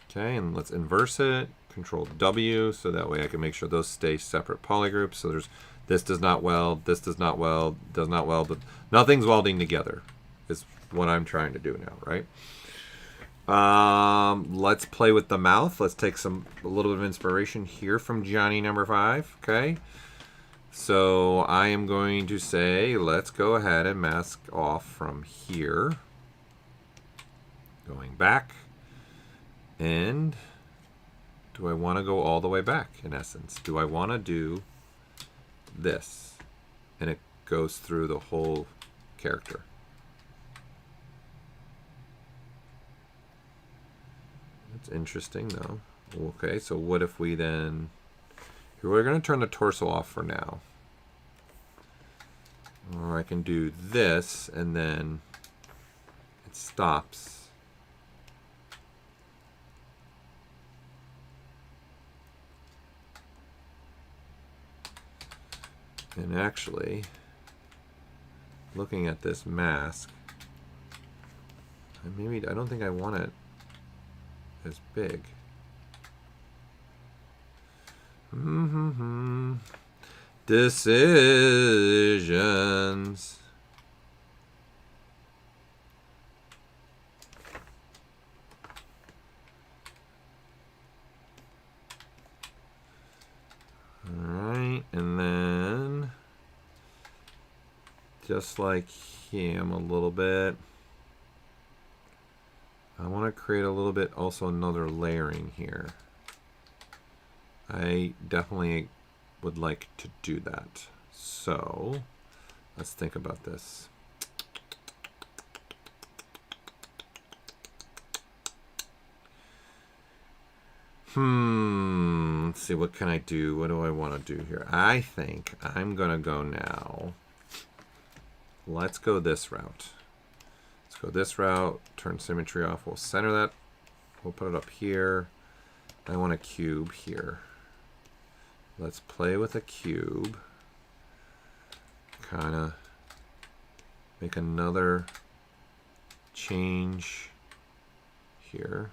Okay, and let's inverse it. Control W, so that way I can make sure those stay separate polygroups. So there's this does not weld, this does not weld, does not weld, but nothing's welding together is what I'm trying to do now, right? Let's play with the mouth. Let's take a little bit of inspiration here from Johnny number 5. Okay. So I am going to say, let's go ahead and mask off from here. Going back. And do I want to go all the way back in essence? Do I want to do this? And it goes through the whole character. That's interesting though. Okay, so what if we then... Here, we're going to turn the torso off for now. Or I can do this and then it stops. And actually, looking at this mask, maybe I don't think I want it as big. Decisions. All right, and then just like him a little bit, I want to create a little bit also another layering here. I definitely would like to do that. So let's think about this. Let's see, what can I do? What do I want to do here? I think I'm going to go now. Let's go this route. Let's go this route, turn symmetry off. We'll center that. We'll put it up here. I want a cube here. Let's play with a cube. Kind of make another change here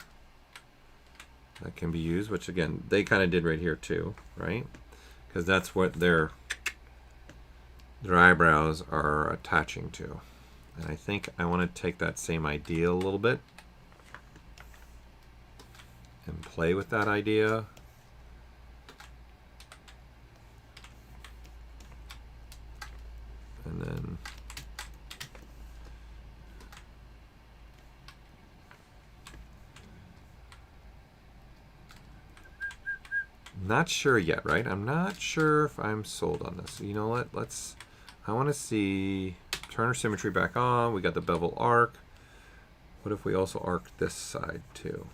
that can be used, which again, they kind of did right here too, right? Because that's what their eyebrows are attaching to. And I think I want to take that same idea a little bit and play with that idea. And then not sure yet, right? I'm not sure if I'm sold on this. You know what? I want to see, turn our symmetry back on. We got the bevel arc. What if we also arc this side too?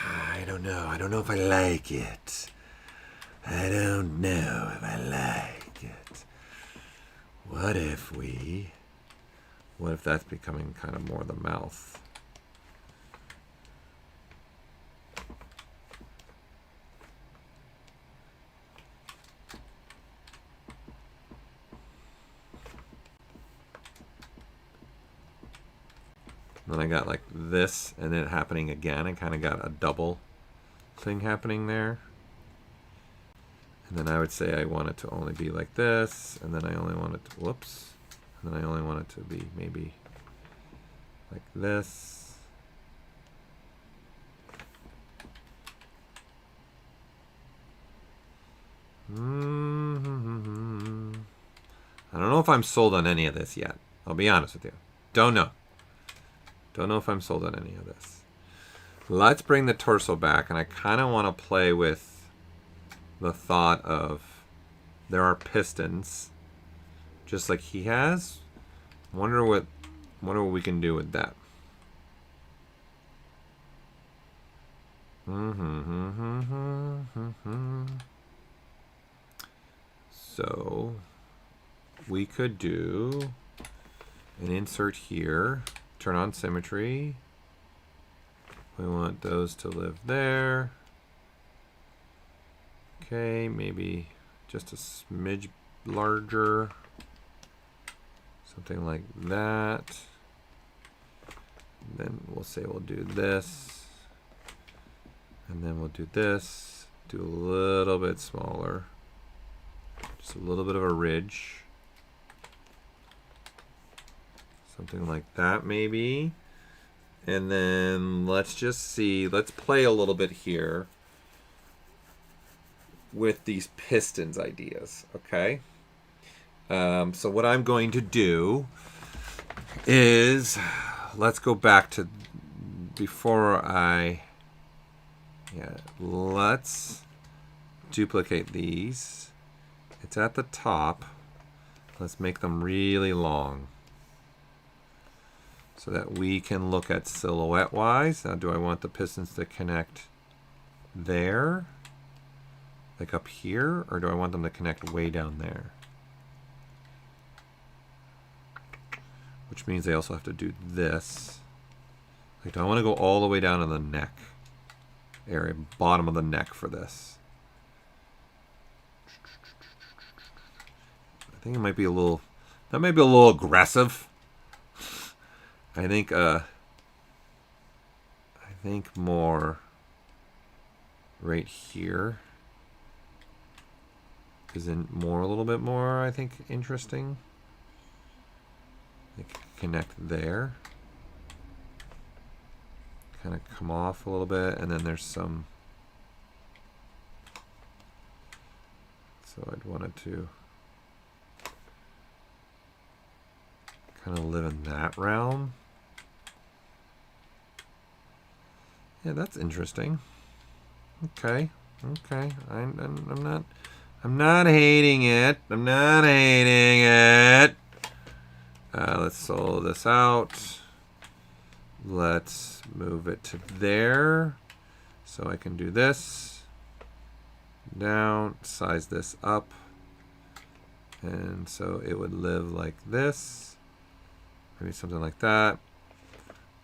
I don't know. I don't know if I like it. I don't know if I like it. What if that's becoming kind of more the mouth? Then I got like this and then happening again. I kind of got a double thing happening there. And then I would say I want it to only be like this, and then I only want it to, whoops, and then I only want it to be maybe like this. I don't know if I'm sold on any of this yet. I'll be honest with you. Don't know. Don't know if I'm sold on any of this. Let's bring the torso back, and I kind of want to play with the thought of there are pistons, just like he has. Wonder what we can do with that. So we could do an insert here, turn on symmetry. We want those to live there. Okay, maybe just a smidge larger. Something like that. And then we'll say we'll do this. And then we'll do this. Do a little bit smaller. Just a little bit of a ridge. Something like that maybe. And then let's just see. Let's play a little bit here with these pistons ideas, okay? So what I'm going to do is, let's go back to before let's duplicate these. It's at the top. Let's make them really long so that we can look at silhouette wise. Now, do I want the pistons to connect there, like up here, or do I want them to connect way down there? Which means they also have to do this. Like, do I want to go all the way down to the neck area, bottom of the neck for this? I think it might be a little, that might be a little aggressive. I think more right here isn't more a little bit more, I think, interesting. Like connect there. Kind of come off a little bit, and then there's some. So I'd want it to kind of live in that realm. Yeah, that's interesting. Okay, okay. I'm not hating it. I'm not hating it. Let's solo this out. Let's move it to there. So I can do this. Down, size this up. And so it would live like this. Maybe something like that.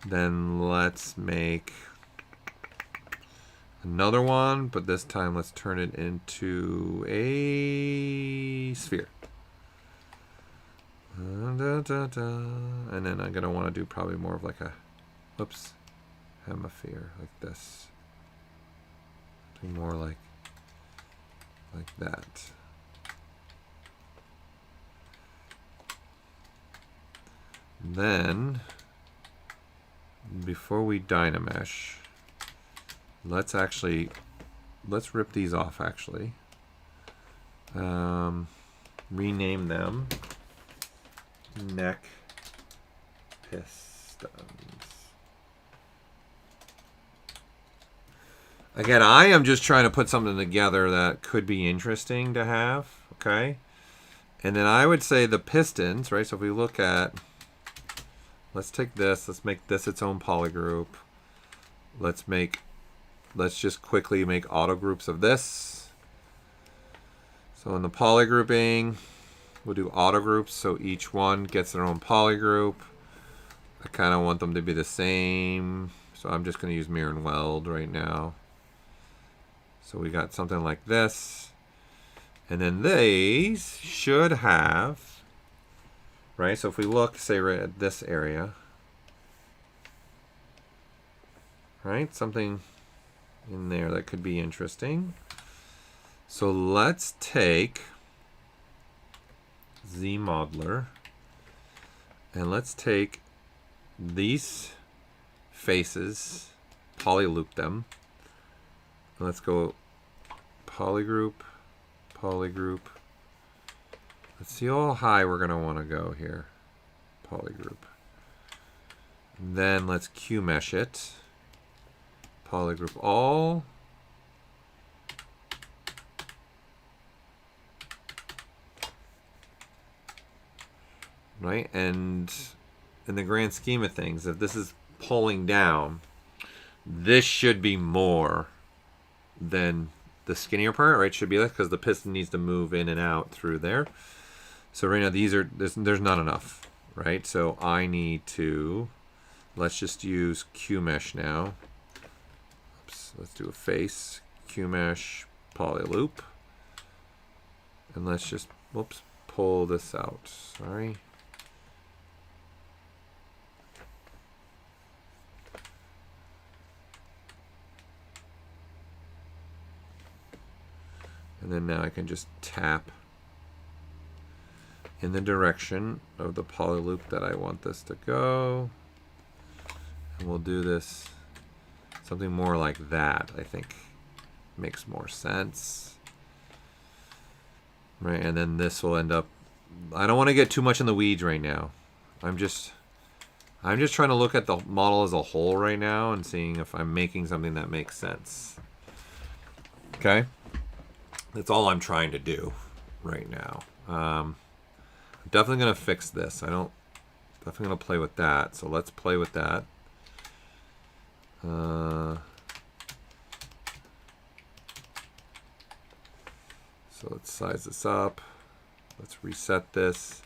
Then let's make another one, but this time let's turn it into a sphere. And then I'm gonna want to do probably more of like a, whoops, hemisphere, like this. Do more like that. Then, before we Dynamesh, let's rip these off actually. Rename them neck pistons. Again, I am just trying to put something together that could be interesting to have, okay? And then I would say the pistons, right? So if we look at, let's take this, let's make this its own polygroup. Let's just quickly make auto groups of this. So in the polygrouping, we'll do auto groups, so each one gets their own polygroup. I kind of want them to be the same, so I'm just going to use mirror and weld right now. So we got something like this. And then these should have, right? So if we look, say right at this area, right? Something in there that could be interesting. So let's take ZModeler and let's take these faces, polyloop them. Let's go polygroup, polygroup. Let's see how high we're going to want to go here. Polygroup. Then let's Q mesh it. Polygroup all. Right? And in the grand scheme of things, if this is pulling down, this should be more than the skinnier part, right? Should be less because the piston needs to move in and out through there. So right now there's not enough, right? So I need to, let's just use Q mesh now. Oops, let's do a face, Q mesh, polyloop. And let's just, whoops, pull this out, sorry. And then now I can just tap in the direction of the polyloop that I want this to go. And we'll do this something more like that, I think makes more sense. Right, and then this will end up, I don't want to get too much in the weeds right now. I'm just trying to look at the model as a whole right now and seeing if I'm making something that makes sense. Okay? That's all I'm trying to do right now. I'm definitely going to fix this. Definitely going to play with that. So let's play with that. So let's size this up. Let's reset this.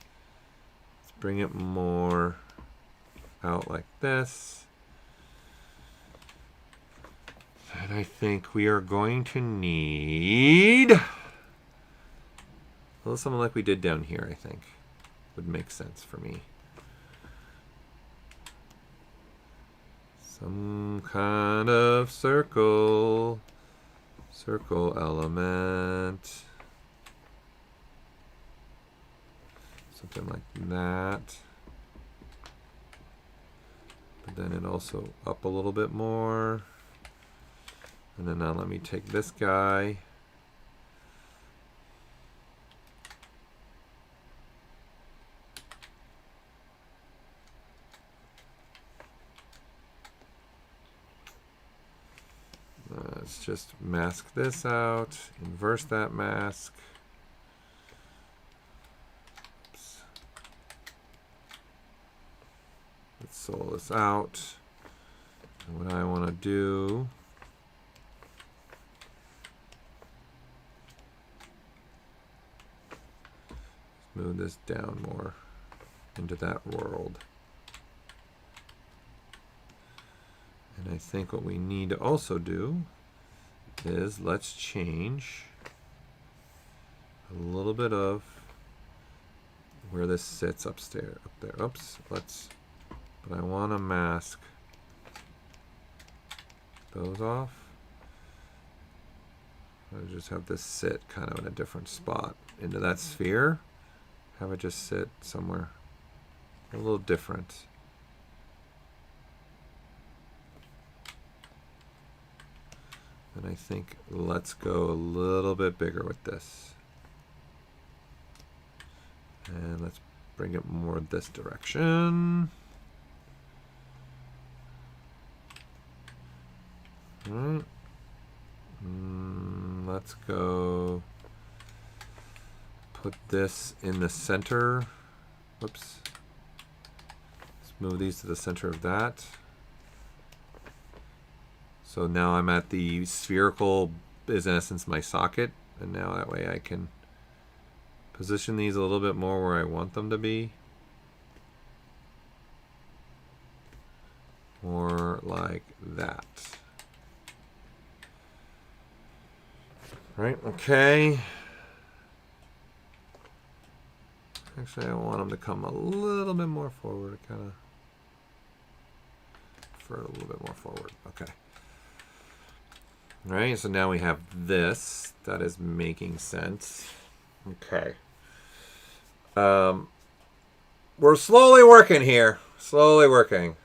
Let's bring it more out like this. And I think we are going to need a little something like we did down here, I think. Would make sense for me. Some kind of circle element. Something like that. But then it also up a little bit more. And then now let me take this guy. Let's just mask this out, inverse that mask. Oops. Let's solo this out. And what I want to do move this down more into that world. And I think what we need to also do is let's change a little bit of where this sits upstairs, up there. Oops, but I want to mask those off. I'll just have this sit kind of in a different spot into that sphere. Have it just sit somewhere a little different. And I think let's go a little bit bigger with this. And let's bring it more this direction. All right. Let's go put this in the center. Whoops. Let's move these to the center of that. So now I'm at the spherical, is in essence my socket, and now that way I can position these a little bit more where I want them to be. More like that. Right, okay. Actually, I want them to come a little bit more forward, kind of for a little bit more forward. Okay. All right, so now we have this. That is making sense. Okay. We're slowly working here. Slowly working.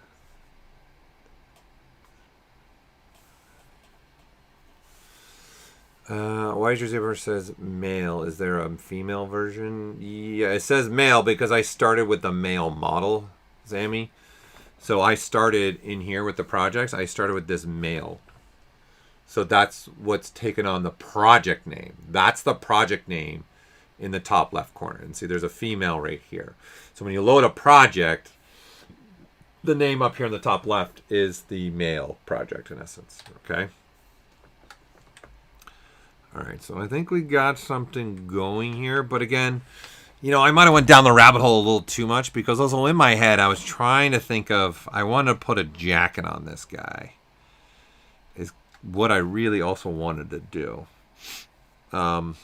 Why is your ZBrush says male? Is there a female version? Yeah, it says male because I started with the male model, Zammy. So I started in here with the projects. I started with this male. So that's what's taken on the project name. That's the project name in the top left corner. And see, there's a female right here. So when you load a project, the name up here in the top left is the male project in essence. Okay. All right, so I think we got something going here. But again, you know, I might have went down the rabbit hole a little too much because also in my head, I was trying to think of, I want to put a jacket on this guy is what I really also wanted to do. I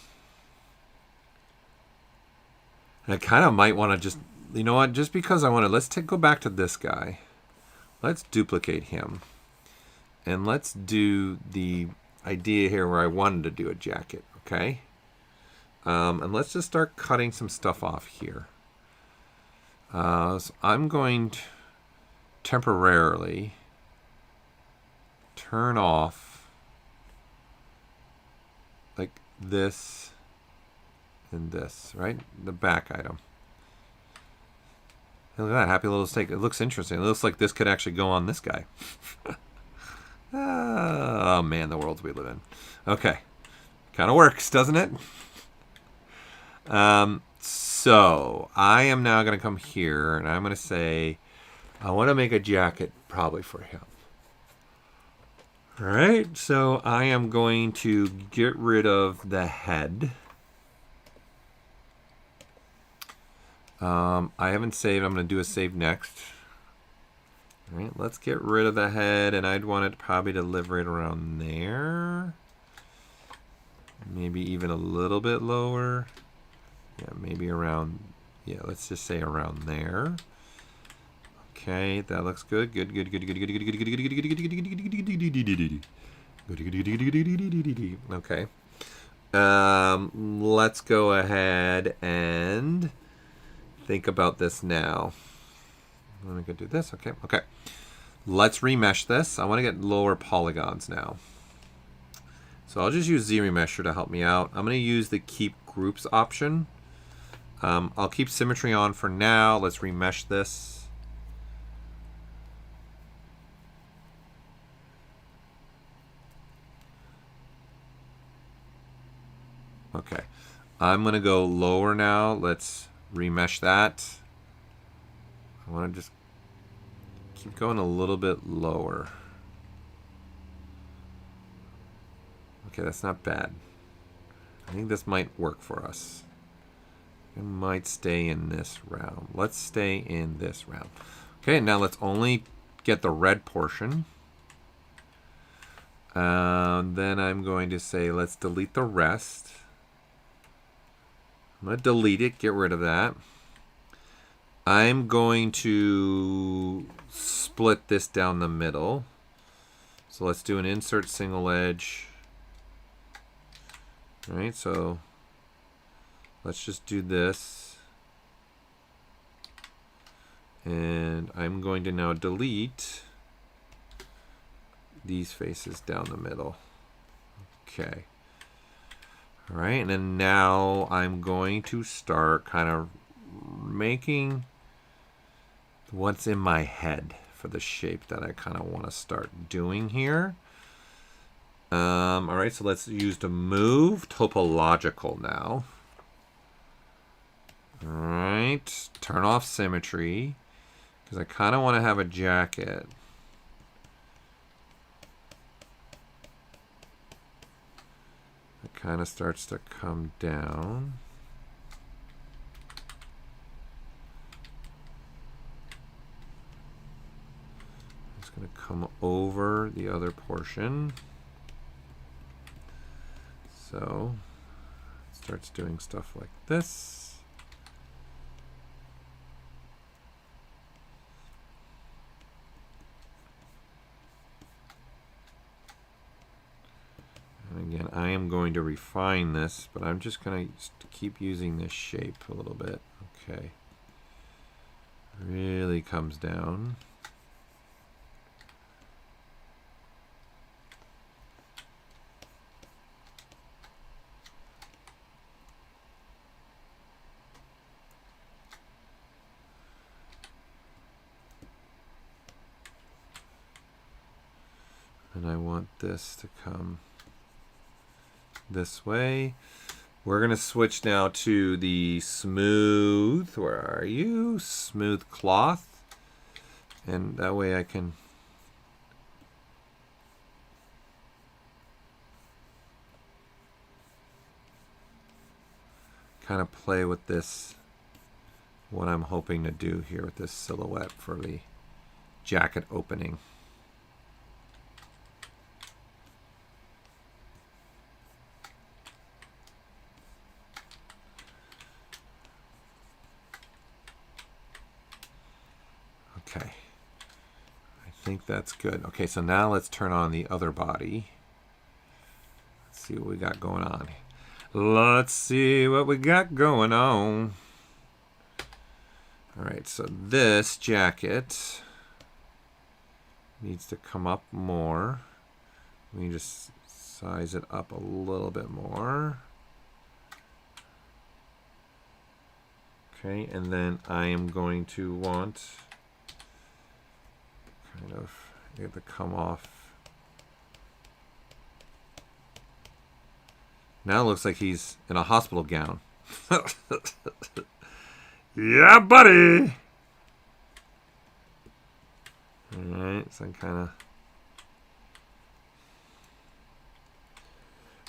kind of might want to just, you know what, just because I want to, let's go back to this guy. Let's duplicate him. And let's do the idea here where I wanted to do a jacket, okay? And let's just start cutting some stuff off here. So I'm going to temporarily turn off like this and this, right? The back item. Look at that happy little steak. It looks interesting. It looks like this could actually go on this guy. Oh man, the world we live in. Okay. Kind of works, doesn't it? So I am now going to come here and I'm going to say, I want to make a jacket probably for him. All right. So I am going to get rid of the head. I haven't saved. I'm going to do a save next. All right. Let's get rid of the head and I'd want it probably to live right around there. Maybe even a little bit lower. Yeah, maybe around, yeah, let's just say around there. Okay, that looks good. Good. Okay. Let's go ahead and think about this now. I'm going to do this. Okay. Let's remesh this. I want to get lower polygons now. So I'll just use ZRemesher to help me out. I'm going to use the keep groups option. I'll keep symmetry on for now. Let's remesh this. Okay. I'm going to go lower now. Let's remesh that. I want to just keep going a little bit lower. Okay, that's not bad. I think this might work for us. It might stay in this round. Let's stay in this round. Okay, now let's only get the red portion. Then I'm going to say let's delete the rest. I'm going to delete it, get rid of that. I'm going to split this down the middle. So let's do an insert single edge. All right, so let's just do this. And I'm going to now delete these faces down the middle. Okay. All right, and then now I'm going to start kind of making what's in my head for the shape that I kind of want to start doing here. All right, so let's use the move topological now. All right, turn off symmetry because I kind of want to have a jacket. It kind of starts to come down. It's going to come over the other portion. So it starts doing stuff like this. I am going to refine this, but I'm just going to keep using this shape a little bit. Okay. Really comes down. And I want this to come this way. We're going to switch now to the smooth, where are you? Smooth cloth. And that way I can kind of play with this, what I'm hoping to do here with this silhouette for the jacket opening. Okay, I think that's good. Okay, so now let's turn on the other body. Let's see what we got going on. Let's see what we got going on. All right, so this jacket needs to come up more. We need to size it up a little bit more. Okay, and then I am going to want kind of it to come off. Now it looks like he's in a hospital gown. Yeah, buddy! Alright, so kind of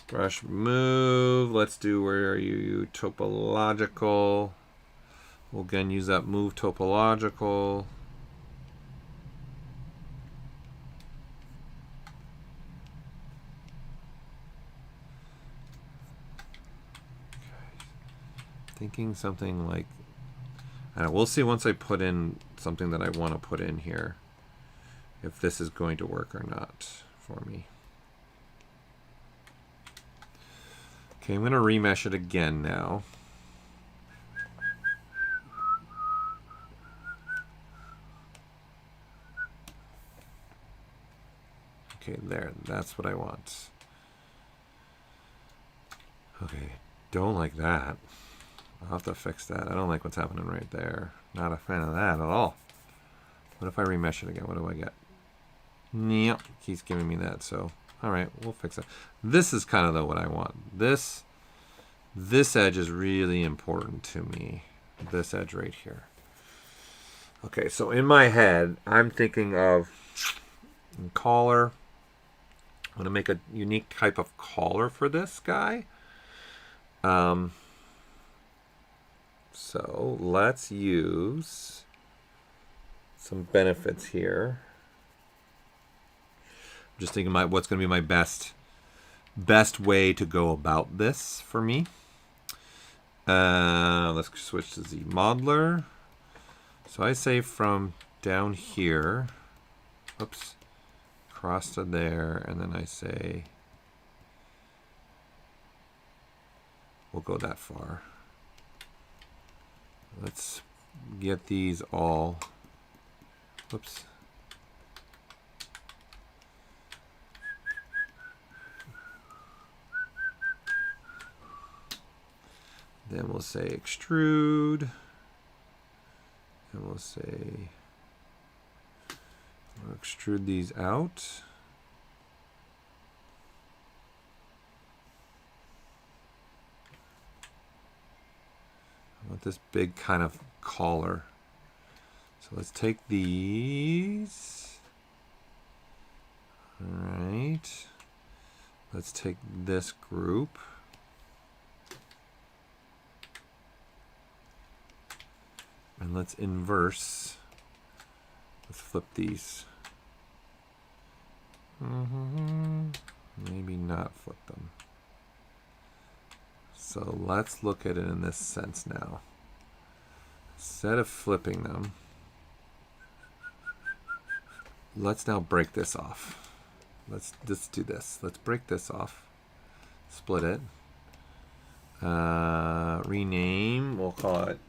brush move. Let's do, where are you? Topological. We'll again use that move topological. Thinking something like, I don't know, we'll see once I put in something that I want to put in here, if this is going to work or not for me. Okay, I'm going to remesh it again now. Okay, there, that's what I want. Okay, don't like that. I'll have to fix that. I don't like what's happening right there. Not a fan of that at all. What if I remesh it again? What do I get? Yep, keeps giving me that. So, all right, we'll fix it. This is kind of what I want. This edge is really important to me. This edge right here. Okay, so in my head, I'm thinking of collar. I'm going to make a unique type of collar for this guy. So let's use some benefits here. I'm just thinking what's going to be my best way to go about this for me. Let's switch to Z Modeler. So I say from down here, oops, across to there, and then I say, we'll go that far. Let's get these all, oops. Then we'll say extrude, and we'll say, we'll extrude these out. I want this big kind of collar. So let's take these. All right. Let's take this group. And let's inverse. Let's flip these. Maybe not flip them. So let's look at it in this sense now. Instead of flipping them, let's now break this off. Let's do this. Let's break this off. split it. Rename, we'll call it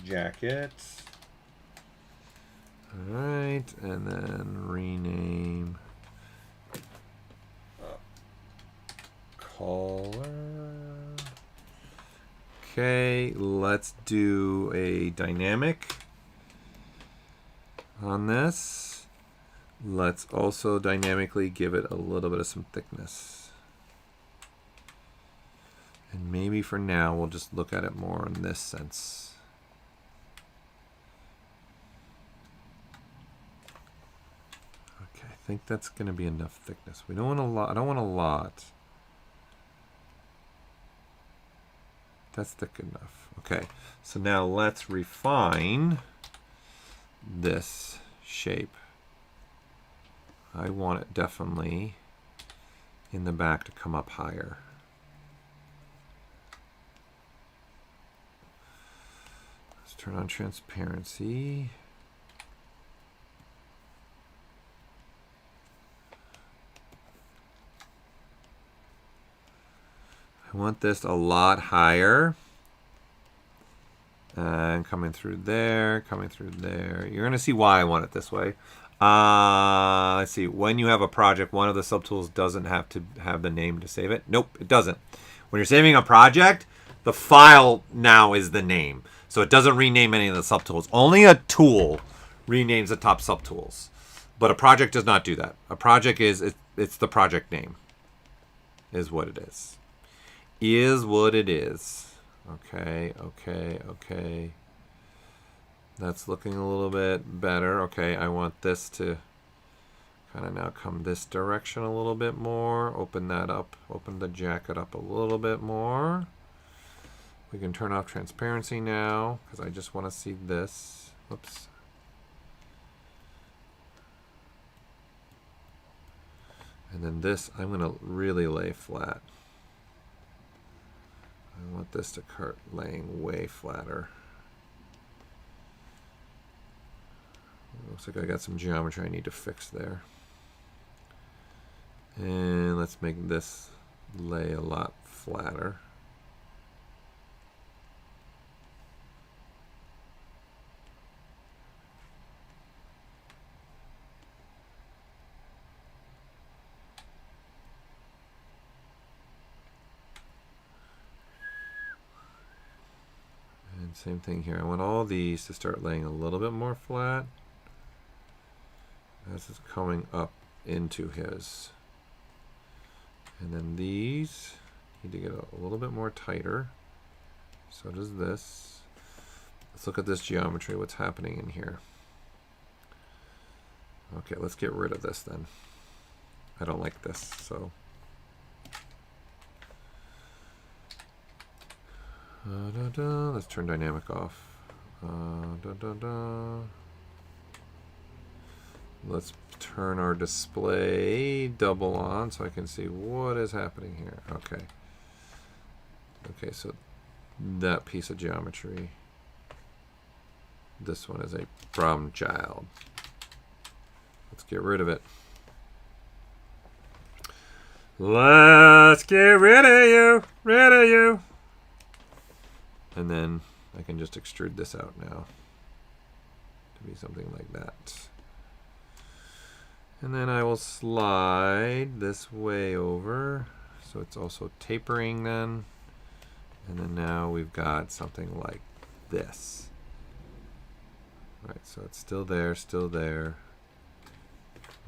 jacket. All right, and then rename color. Okay, let's do a dynamic on this. Let's also dynamically give it a little bit of some thickness. And maybe for now, we'll just look at it more in this sense. Okay, I think that's going to be enough thickness. We don't want a lot. I don't want a lot. That's thick enough. Okay, so now let's refine this shape. I want it definitely in the back to come up higher. Let's turn on transparency. I want this a lot higher. And coming through there, coming through there. You're going to see why I want it this way. Let's see. When you have a project, one of the subtools doesn't have to have the name to save it. Nope, it doesn't. When you're saving a project, the file now is the name. So it doesn't rename any of the subtools. Only a tool renames the top subtools. But a project does not do that. A project it's the project name. Is what it is. Is what it is. Okay, okay, okay. That's looking a little bit better. Okay, I want this to kind of now come this direction a little bit more. Open that up. Open the jacket up a little bit more. We can turn off transparency now because I just want to see this. Whoops. And then this, I'm going to really lay flat. I want this to start laying way flatter. Looks like I got some geometry I need to fix there. And let's make this lay a lot flatter. And same thing here. I want all these to start laying a little bit more flat as it's coming up into his. And then these need to get a little bit more tighter. So does this. Let's look at this geometry, what's happening in here. Okay, let's get rid of this then. I don't like this, so. Let's turn dynamic off. Let's turn our display double on so I can see what is happening here. Okay. Okay, so that piece of geometry. This one is a problem child. Let's get rid of it. Let's get rid of you. Rid of you. And then I can just extrude this out now to be something like that. And then I will slide this way over so it's also tapering then. And then now we've got something like this. All right, so it's still there, still there.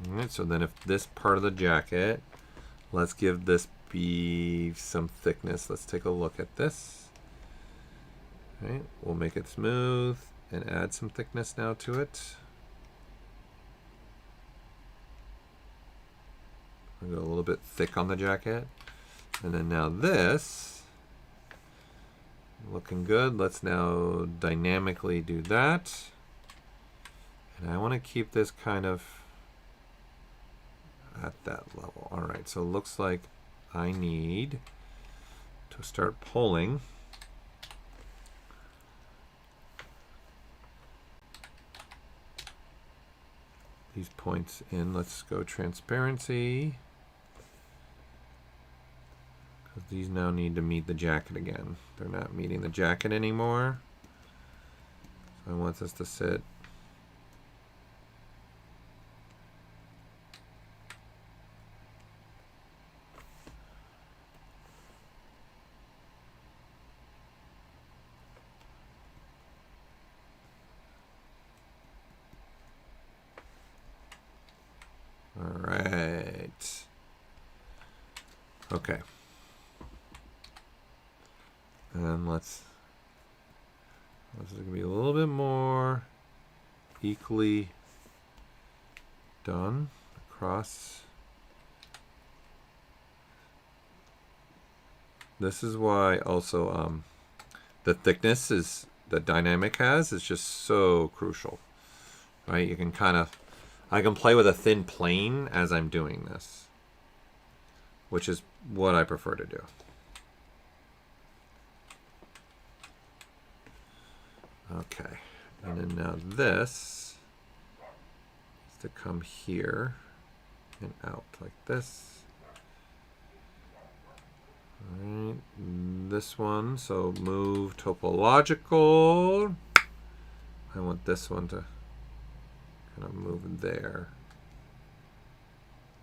All right, so then if this part of the jacket, let's give this be some thickness. Let's take a look at this. All right, we'll make it smooth and add some thickness now to it. We'll go a little bit thick on the jacket. And then now this, looking good. Let's now dynamically do that. And I want to keep this kind of at that level. All right, so it looks like I need to start pulling these points in. Let's go transparency. These now need to meet the jacket again. They're not meeting the jacket anymore. So I want this to sit. All right. Okay. And this is going to be a little bit more equally done across. This is why also the thickness is that dynamic has is just so crucial, right? You can I can play with a thin plane as I'm doing this, which is what I prefer to do. Okay, and then now this is to come here and out like this. All right, this one, so move topological. I want this one to kind of move there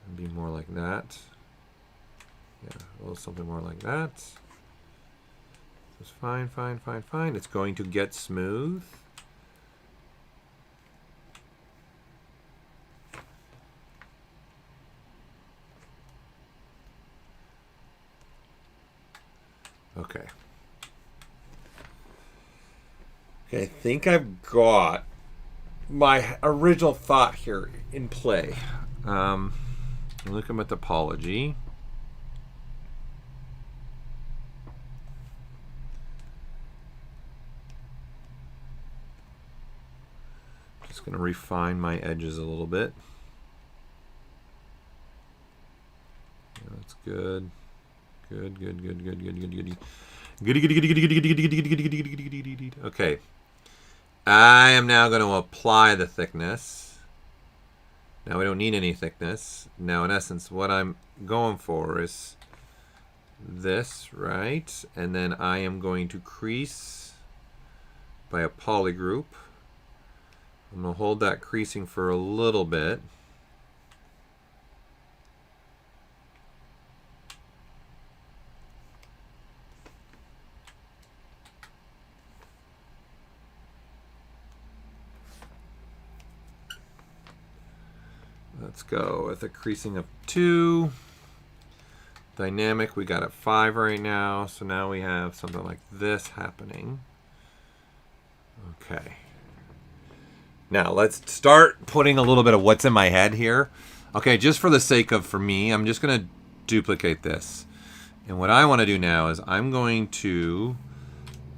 and be more like that. Yeah, a little something more like that. It's fine, fine, fine, fine. It's going to get smooth. Okay. Okay, I think I've got my original thought here in play. Look at my topology. Just going to refine my edges a little bit. Yeah, that's good. Good, good, good, good, good, good, good. Goody, goody, goody, goody, goody, goody, goody, goody, goody, goody, goody, goody. Okay. I am now going to apply the thickness. Now we don't need any thickness. Now in essence what I'm going for is this, right? And then I am going to crease by a polygroup. I'm going to hold that creasing for a little bit. Let's go with a creasing of 2. Dynamic, we got at 5 right now. So now we have something like this happening. Okay. Now let's start putting a little bit of what's in my head here. Okay, just for the sake of, for me, I'm just going to duplicate this. And what I want to do now is I'm going to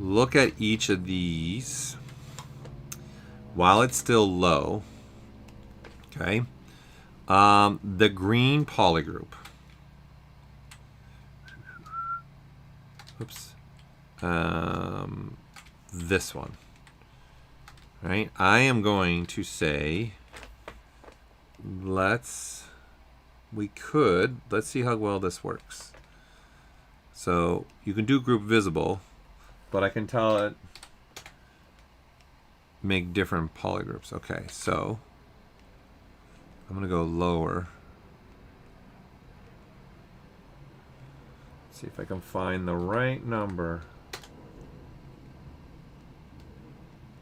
look at each of these while it's still low. Okay. The green polygroup. Oops. This one. Right? I am going to say, let's see how well this works. So you can do group visible, but I can tell it make different polygroups. Okay, so I'm going to go lower. See if I can find the right number.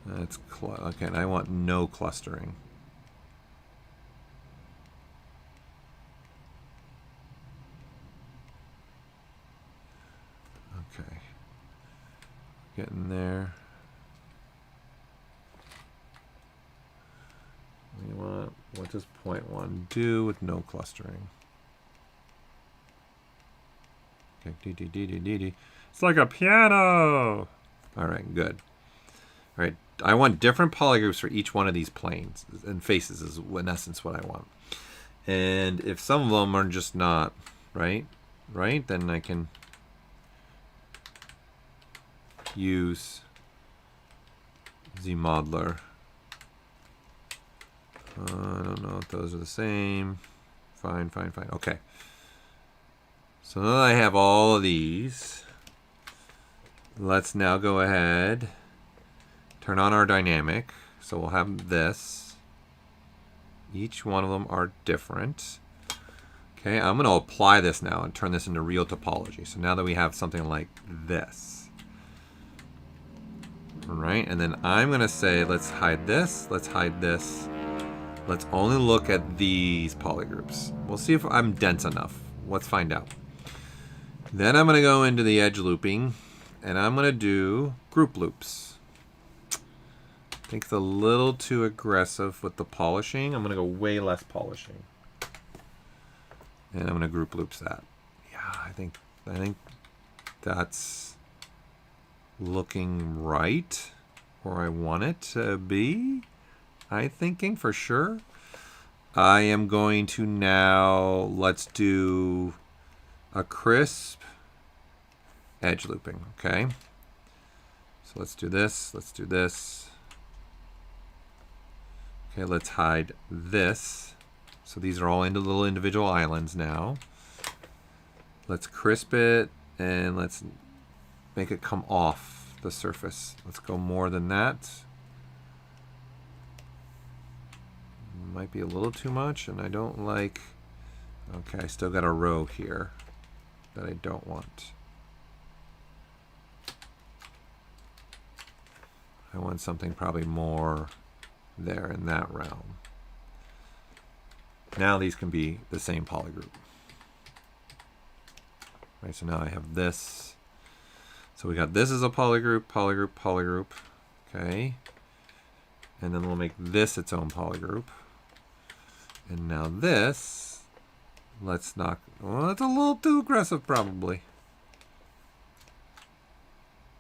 That's okay, and I want no clustering. Okay. Getting there. We want, what does 0.1 do with no clustering? Okay, D. It's like a piano. All right, good. All right, I want different polygroups for each one of these planes and faces is in essence what I want. And if some of them are just not right, then I can use ZModeler. I don't know if those are the same. Fine. Okay. So now that I have all of these, let's now go ahead, turn on our dynamic. So we'll have this. Each one of them are different. Okay, I'm going to apply this now and turn this into real topology. So now that we have something like this. All right, and then I'm going to say, let's hide this, let's hide this. Let's only look at these polygroups. We'll see if I'm dense enough. Let's find out. Then I'm going to go into the edge looping, and I'm going to do group loops. I think it's a little too aggressive with the polishing. I'm going to go way less polishing. And I'm going to group loops that. Yeah, I think that's looking right where I want it to be. I'm thinking for sure. I am going to now, let's do a crisp edge looping, okay? So let's do this, let's do this. Okay, let's hide this. So these are all into little individual islands now. Let's crisp it and let's make it come off the surface. Let's go more than that. Might be a little too much, and I don't like, okay, I still got a row here that I don't want. I want something probably more there in that realm. Now these can be the same polygroup. Right, so now I have this. So we got this as a polygroup, polygroup, polygroup, okay. And then we'll make this its own polygroup. And now this, let's knock, well, that's a little too aggressive probably.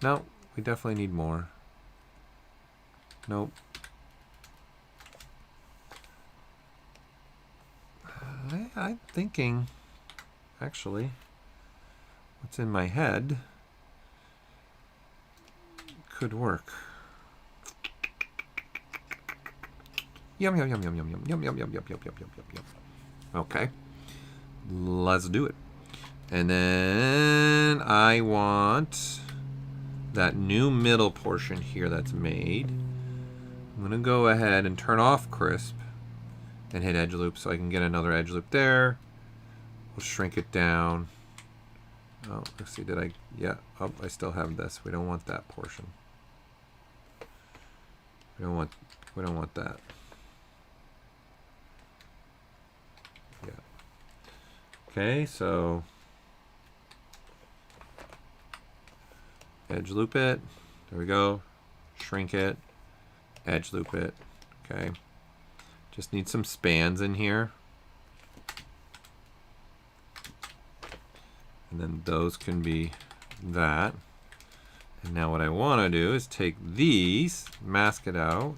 No, we definitely need more. Nope. I'm thinking, actually, what's in my head could work. Yum, yum, yum, yum, yum, yum, yum, yum, yum, yum, yum, yum, yum, yum. Okay. Let's do it. And then I want that new middle portion here that's made. I'm going to go ahead and turn off crisp and hit edge loop so I can get another edge loop there. We'll shrink it down. Oh, let's see, did I, yeah, oh, I still have this. We don't want that portion. We don't want that. Yeah. Okay, so edge loop it. There we go. Shrink it. Edge loop it. Okay. Just need some spans in here. And then those can be that. And now what I want to do is take these, mask it out.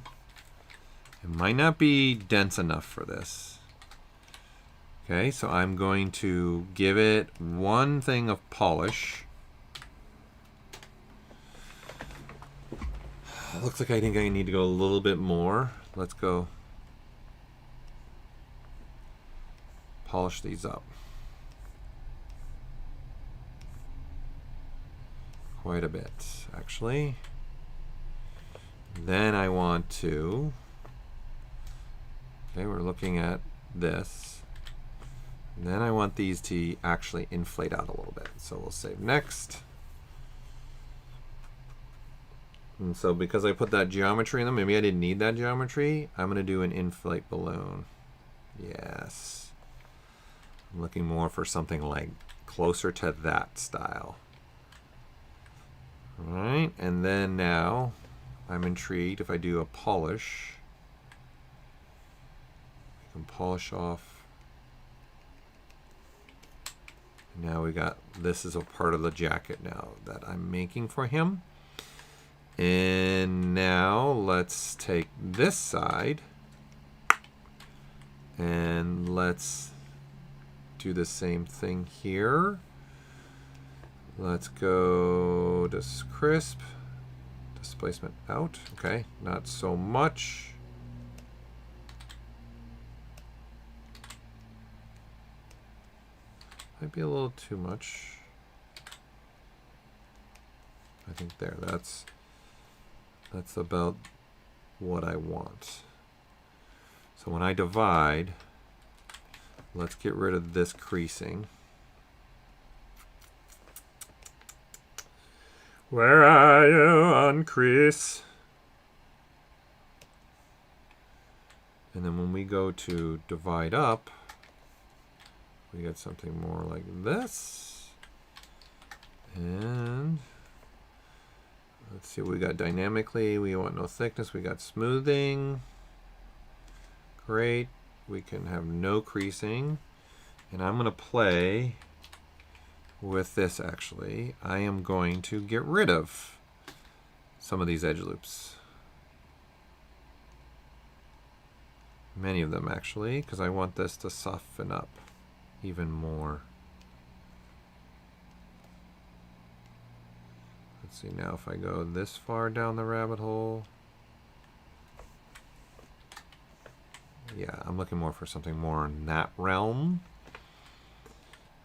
It might not be dense enough for this. Okay, so I'm going to give it one thing of polish. Looks like I think I need to go a little bit more. Let's go polish these up. Quite a bit, actually. Then I want to, okay, we're looking at this. And then I want these to actually inflate out a little bit. So we'll save next. And so because I put that geometry in them, maybe I didn't need that geometry, I'm going to do an inflate balloon. Yes. I'm looking more for something like closer to that style. All right, and then now I'm intrigued if I do a polish. I can polish off. Now we got, this is a part of the jacket now that I'm making for him. And now let's take this side and let's do the same thing here. Let's go to crisp, displacement out. Okay, not so much. Might be a little too much. I think there, that's about what I want. So when I divide, let's get rid of this creasing. Where are you, uncrease? And then when we go to divide up, we get something more like this. And let's see what we got dynamically. We want no thickness. We got smoothing. Great. We can have no creasing. And I'm going to play with this actually. I am going to get rid of some of these edge loops. Many of them actually, because I want this to soften up even more. Let's see now if I go this far down the rabbit hole. Yeah, I'm looking more for something more in that realm.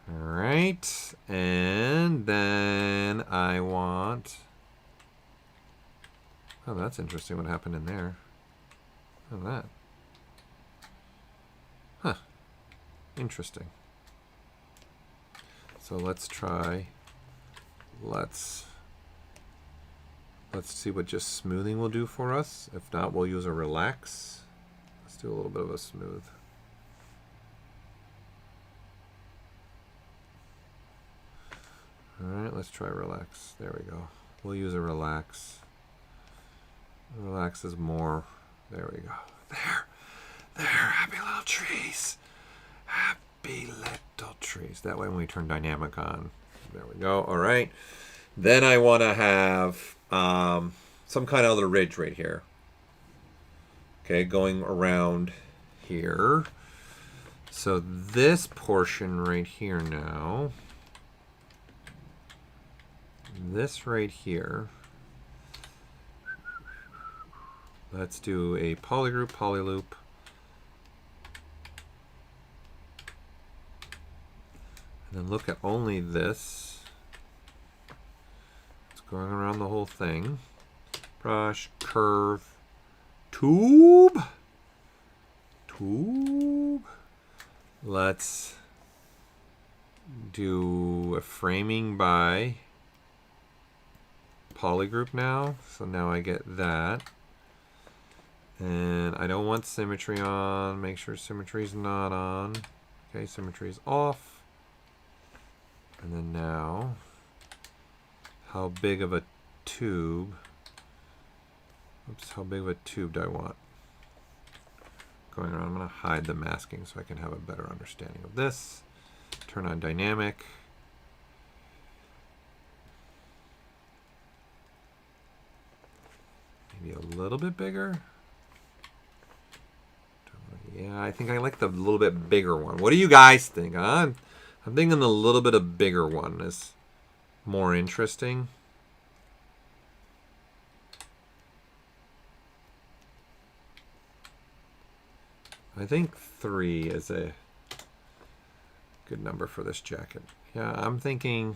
All right, and then I want, oh, that's interesting what happened in there. Look at that. Huh, interesting. So let's try, let's see what just smoothing will do for us. If not, we'll use a relax. Let's do a little bit of a smooth. All right, let's try relax. There we go. We'll use a relax. Relax is more. There we go. There, happy little trees. Happy little trees. That way when we turn dynamic on. There we go. All right. Then I want to have some kind of other ridge right here. Okay, going around here. So this portion right here now. This right here. Let's do a polygroup, polyloop. And then look at only this. It's going around the whole thing. Brush, curve, tube. Let's do a framing by polygroup now. So now I get that. And I don't want symmetry on. Make sure symmetry's not on. Okay, symmetry's off. And then now, how big of a tube? Oops, how big of a tube do I want? Going around, I'm going to hide the masking so I can have a better understanding of this. Turn on dynamic. Maybe a little bit bigger. Yeah, I think I like the little bit bigger one. What do you guys think? I'm thinking the little bit of bigger one is more interesting. I think 3 is a good number for this jacket. Yeah, I'm thinking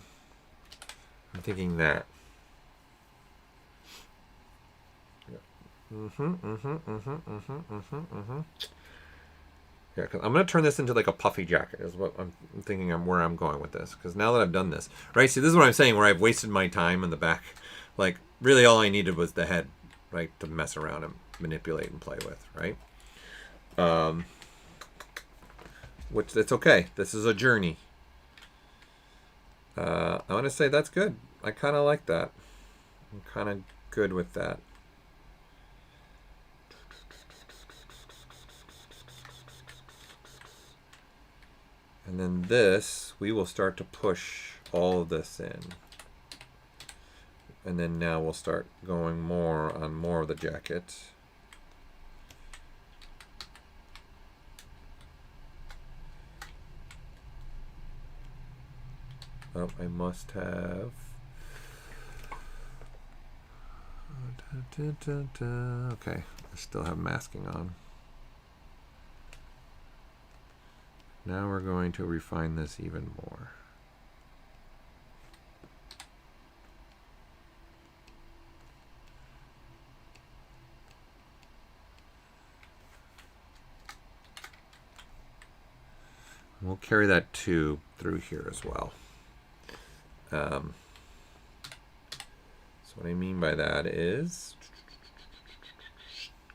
that. Yeah, because I'm going to turn this into like a puffy jacket is what I'm thinking where I'm going with this. Because now that I've done this, right? See, this is what I'm saying where I've wasted my time in the back. Like, really all I needed was the head, right? To mess around and manipulate and play with, right? Which, that's okay. This is a journey. I want to say that's good. I kind of like that. I'm kind of good with that. And then this, we will start to push all of this in. And then now we'll start going more on more of the jacket. Oh, I must have. Okay, I still have masking on. Now we're going to refine this even more. We'll carry that tube through here as well. So what I mean by that is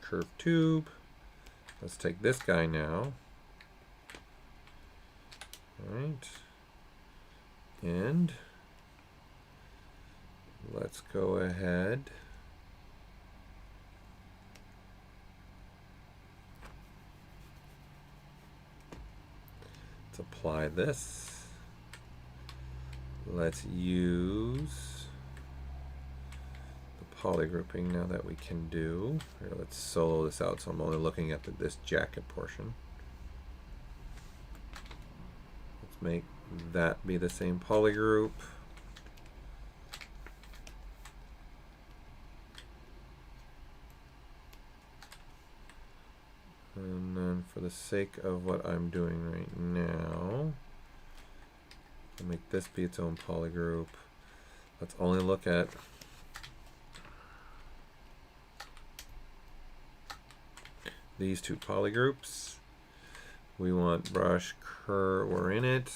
curved tube. Let's take this guy now. All right. And let's go ahead. Let's apply this. Let's use the poly grouping now that we can do. Here, let's solo this out so I'm only looking at this jacket portion. Let's make that be the same poly group. And then for the sake of what I'm doing right now, I'll make this be its own poly group. Let's only look at these two poly groups. We want brush curve, we're in it.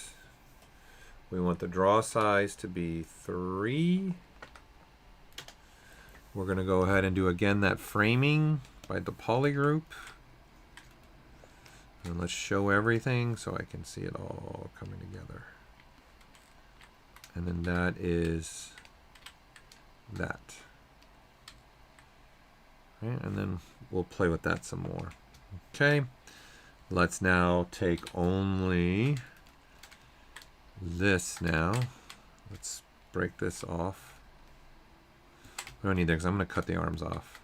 We want the draw size to be 3. We're going to go ahead and do again that framing by the poly group. And let's show everything so I can see it all coming together. And then that is that. Right, and then we'll play with that some more. Okay, let's now take only this now. Let's break this off. We don't need that because I'm going to cut the arms off.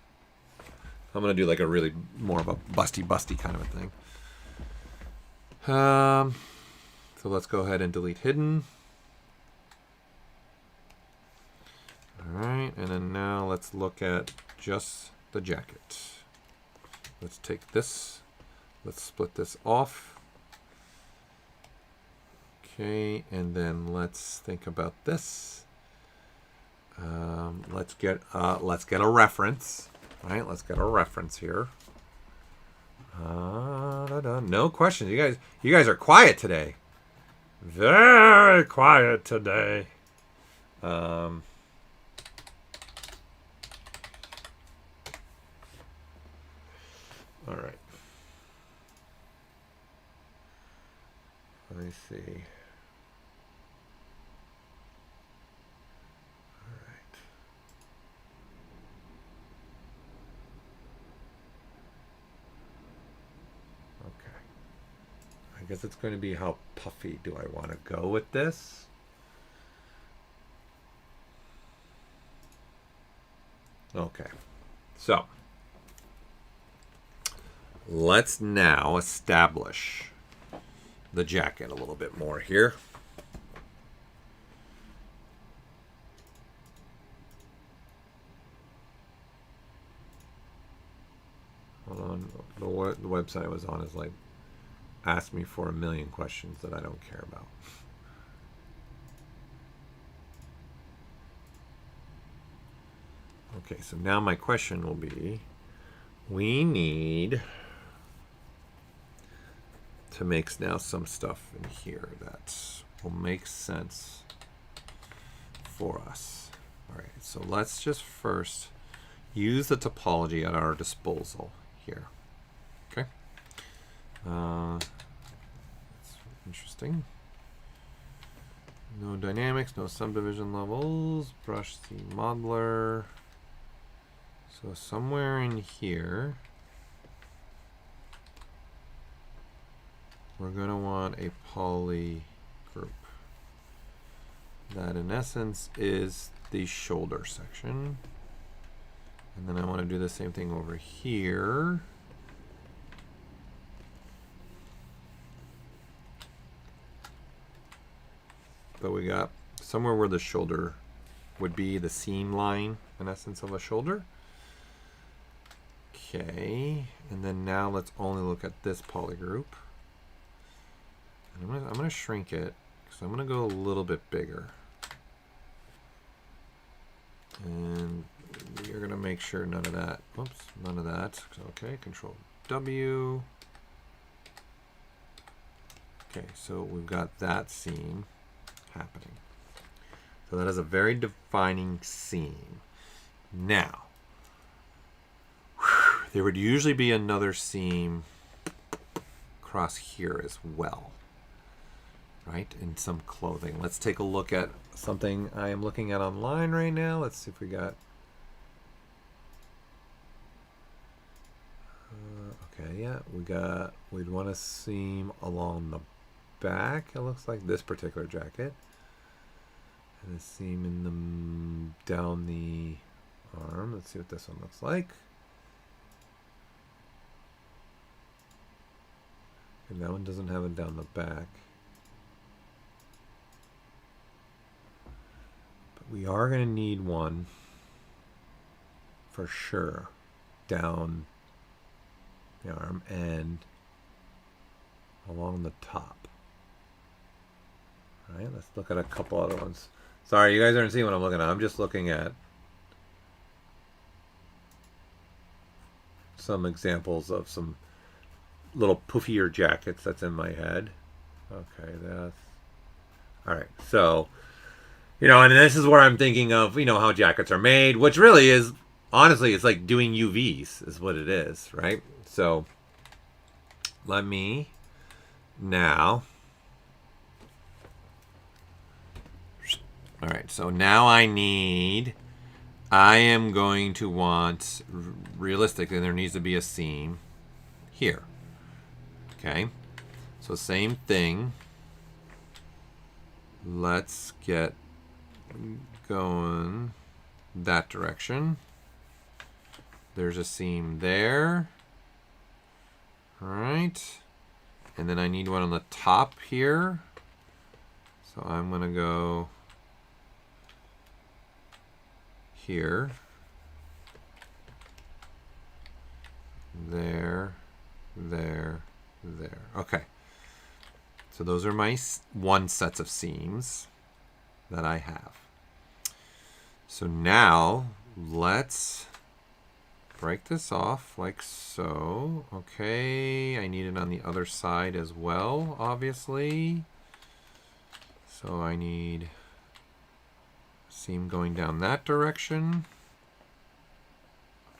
I'm going to do like a really more of a busty kind of a thing. So let's go ahead and delete hidden. All right, and then now let's look at just the jacket. Let's take this, let's split this off. Okay, and then let's think about this. Let's get a reference. All right, let's get a reference here. No questions. You guys are quiet today. Very quiet today. All right. Let me see. All right. Okay. I guess it's going to be how puffy do I want to go with this? Okay. So let's now establish the jacket a little bit more here. Hold on. The website I was on is like, ask me for a million questions that I don't care about. Okay, so now my question will be, we need to make now some stuff in here that will make sense for us. All right, so let's just first use the topology at our disposal here. Okay, that's interesting. No dynamics, no subdivision levels, brush the modeler. So somewhere in here, we're going to want a poly group. That in essence is the shoulder section. And then I want to do the same thing over here. But we got somewhere where the shoulder would be the seam line, in essence, of a shoulder. Okay, and then now let's only look at this poly group. I'm gonna shrink it because I'm gonna go a little bit bigger. And you're gonna make sure none of that. Whoops, none of that. Okay, Control W. Okay, so we've got that seam happening. So that is a very defining seam. Now, there would usually be another seam across here as well, right? In some clothing. Let's take a look at something I am looking at online right now. Let's see if we got... okay, yeah, we'd want a seam along the back, it looks like, this particular jacket. And a seam in the down the arm. Let's see what this one looks like. And that one doesn't have it down the back. But we are going to need one for sure down the arm and along the top. All right, let's look at a couple other ones. Sorry, you guys aren't seeing what I'm looking at. I'm just looking at some examples of some little poofier jackets that's in my head. Okay, that's... all right, so, you know, and this is where I'm thinking of, you know, how jackets are made, which really is, honestly, it's like doing UVs is what it is, right? So, let me now... all right, so now I am going to want, realistically, there needs to be a seam here. Okay, so same thing. Let's get going that direction. There's a seam there. All right, and then I need one on the top here. So I'm gonna go here, there, there, there. Okay. So those are my one sets of seams that I have. So now let's break this off like so. Okay, I need it on the other side as well, obviously. So I need seam going down that direction.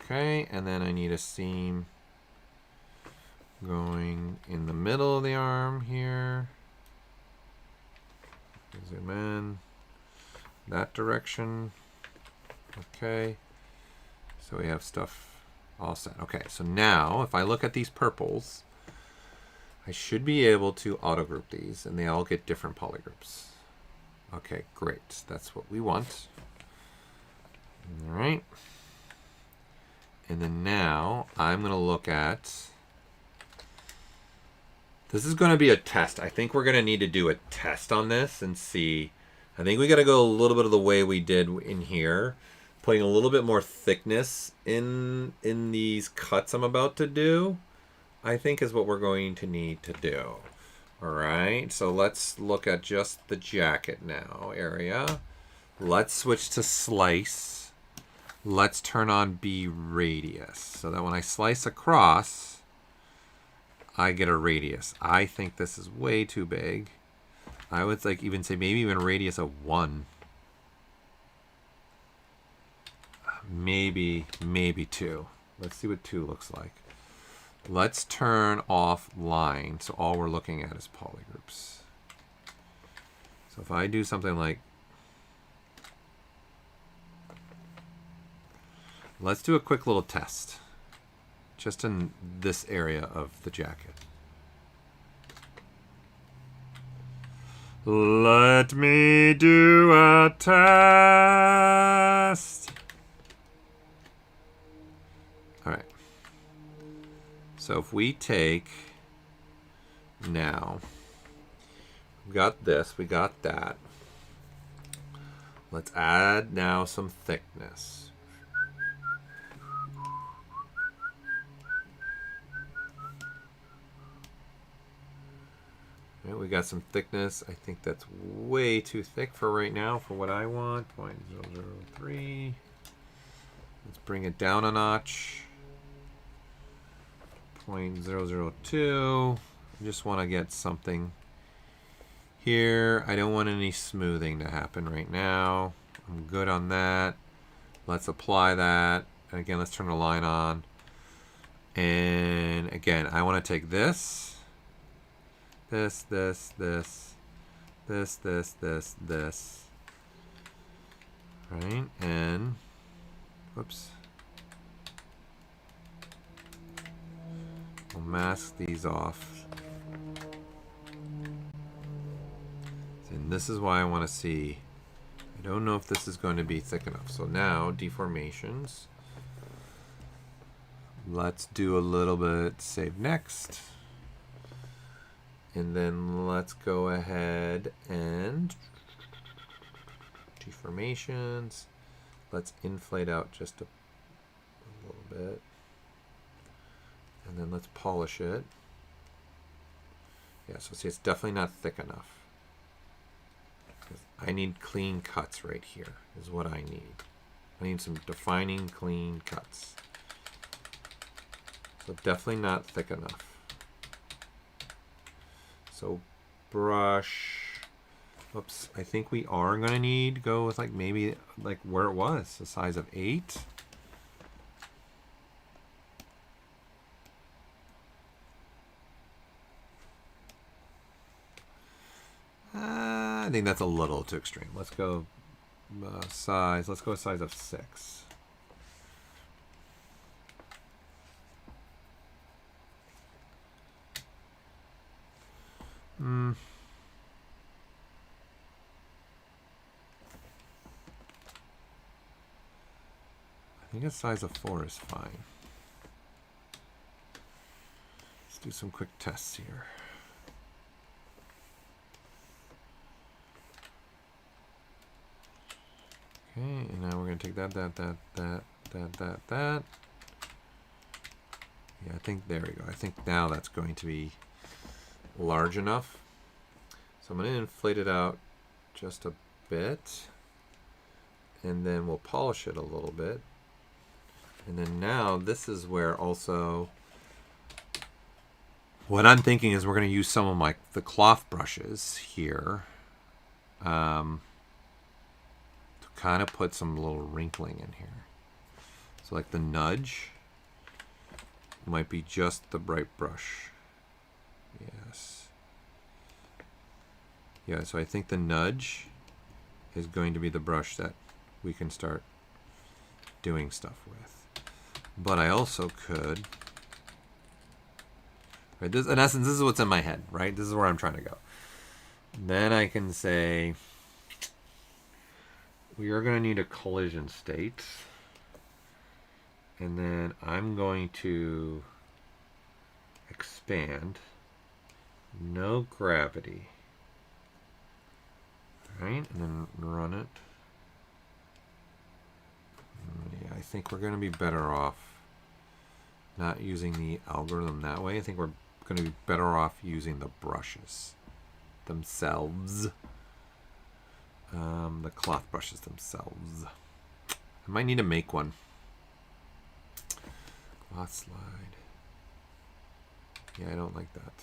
Okay, and then I need a seam going in the middle of the arm here. Zoom in that direction. Okay, so we have stuff all set. Okay, so now if I look at these purples, I should be able to auto group these and they all get different polygroups. Okay, great. That's what we want. All right. And then now I'm going to look at... this is going to be a test. I think we're going to need to do a test on this and see. I think we got to go a little bit of the way we did in here. Putting a little bit more thickness in these cuts I'm about to do, I think is what we're going to need to do. All right, so let's look at just the jacket now area. Let's switch to slice. Let's turn on B radius so that when I slice across, I get a radius. I think this is way too big. I would like even say maybe even a radius of 1. Maybe 2. Let's see what 2 looks like. Let's turn off line, so all we're looking at is polygroups. So if I do something like, let's do a quick little test, just in this area of the jacket. Let me do a test. All right. So if we take now, we got this, we got that. Let's add now some thickness. Right, we got some thickness. I think that's way too thick for right now for what I want. 0.003. Let's bring it down a notch. 0.002. I just want to get something here. I don't want any smoothing to happen right now. I'm good on that. Let's apply that. And again, let's turn the line on. And again, I want to take this, this, right? And, whoops. We'll mask these off. And this is why I want to see. I don't know if this is going to be thick enough. So now, deformations. Let's do a little bit, save next. And then let's go ahead and deformations. Let's inflate out just a little bit. And then let's polish it. Yeah, so see, it's definitely not thick enough. I need clean cuts right here, is what I need. I need some defining clean cuts. So definitely not thick enough. So brush, oops, I think we are gonna need to go with like maybe like where it was, a size of 8. I think that's a little too extreme. Let's go size. Let's go a size of 6. I think a size of 4 is fine. Let's do some quick tests here. Okay, and now we're going to take that. Yeah, I think there we go. I think now that's going to be large enough. So I'm going to inflate it out just a bit. And then we'll polish it a little bit. And then now this is where also what I'm thinking is we're going to use some of the cloth brushes here. Kind of put some little wrinkling in here. So like the nudge might be just the bright brush. Yes. Yeah, so I think the nudge is going to be the brush that we can start doing stuff with. But I also could, right, this, in essence, this is what's in my head, right? This is where I'm trying to go. Then I can say, we are going to need a collision state. And then I'm going to expand. No gravity. Right? And then run it. Yeah, I think we're going to be better off not using the algorithm that way. I think we're going to be better off using the brushes themselves. The cloth brushes themselves. I might need to make one. Cloth slide. Yeah, I don't like that.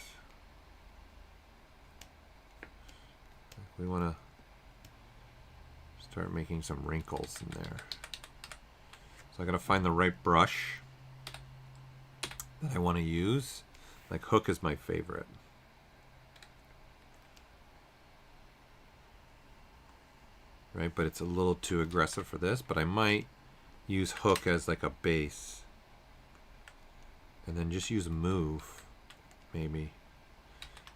We want to start making some wrinkles in there. So I got to find the right brush that I want to use. Like Hook is my favorite. Right, but it's a little too aggressive for this, but I might use Hook as like a base. And then just use Move, maybe.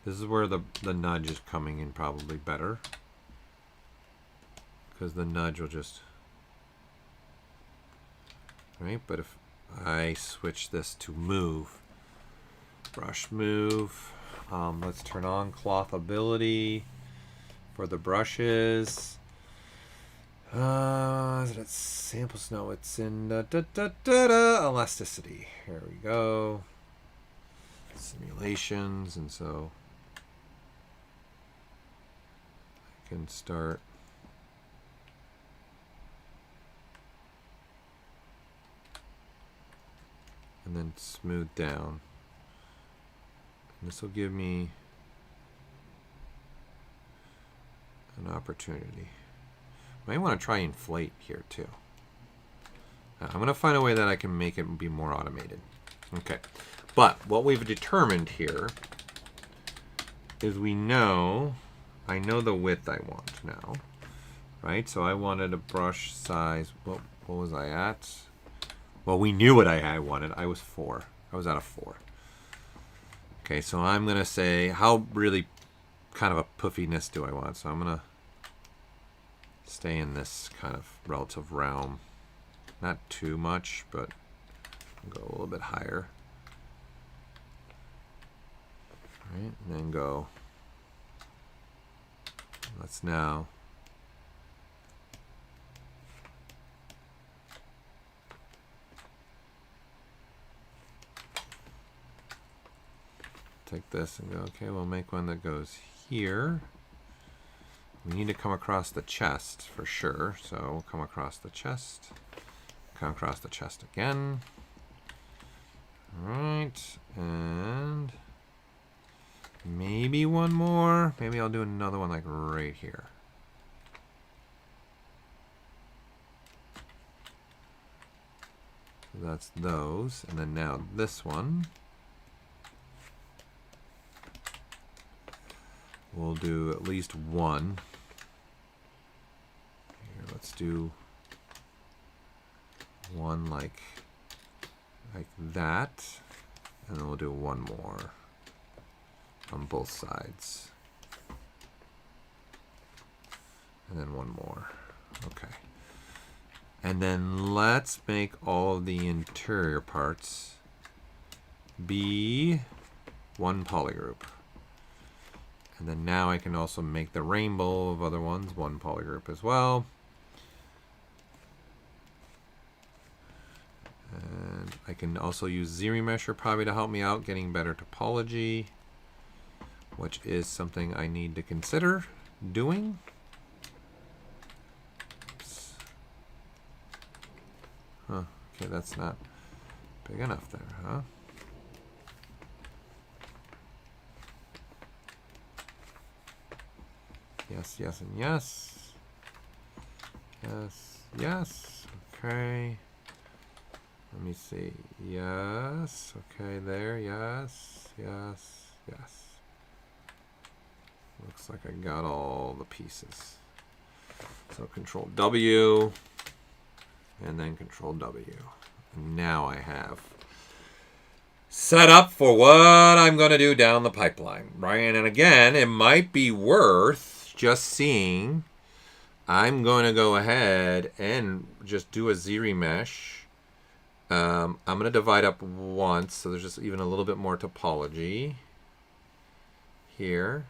This is where the nudge is coming in probably better. Because the nudge will just... Right, but if I switch this to Move, brush Move, let's turn on Cloth Ability for the brushes. Is it samples? No, it's in elasticity. Here we go. Simulations, and so can start and then smooth down. And this will give me an opportunity. Might want to try inflate here too. I'm going to find a way that I can make it be more automated. Okay, but what we've determined here is I know the width I want now, right? So I wanted a brush size. What was I at? Well, we knew what I wanted. I was 4. I was at a 4. Okay, so I'm going to say how really kind of a puffiness do I want? So I'm going to stay in this kind of relative realm. Not too much, but go a little bit higher. All right, and then go. Let's now take this and go, okay, we'll make one that goes here. We need to come across the chest for sure, so we'll come across the chest. Come across the chest again. All right, and maybe one more. Maybe I'll do another one like right here. So that's those, and then now this one. We'll do at least one. Here, let's do one like that, and then we'll do one more on both sides, and then one more. Okay, and then let's make all of the interior parts be one polygroup. And then now I can also make the rainbow of other ones one polygroup as well. And I can also use ZBrush probably to help me out getting better topology, which is something I need to consider doing. Oops. Huh, okay, that's not big enough there, huh? Yes, yes, and yes. Yes, yes. Okay. Let me see. Yes. Okay, there. Yes, yes, yes. Looks like I got all the pieces. So Control W, and then Control W. And now I have set up for what I'm going to do down the pipeline, right? And again, it might be worth just seeing. I'm going to go ahead and just do a ZBrush. I'm going to divide up once, so there's just even a little bit more topology here.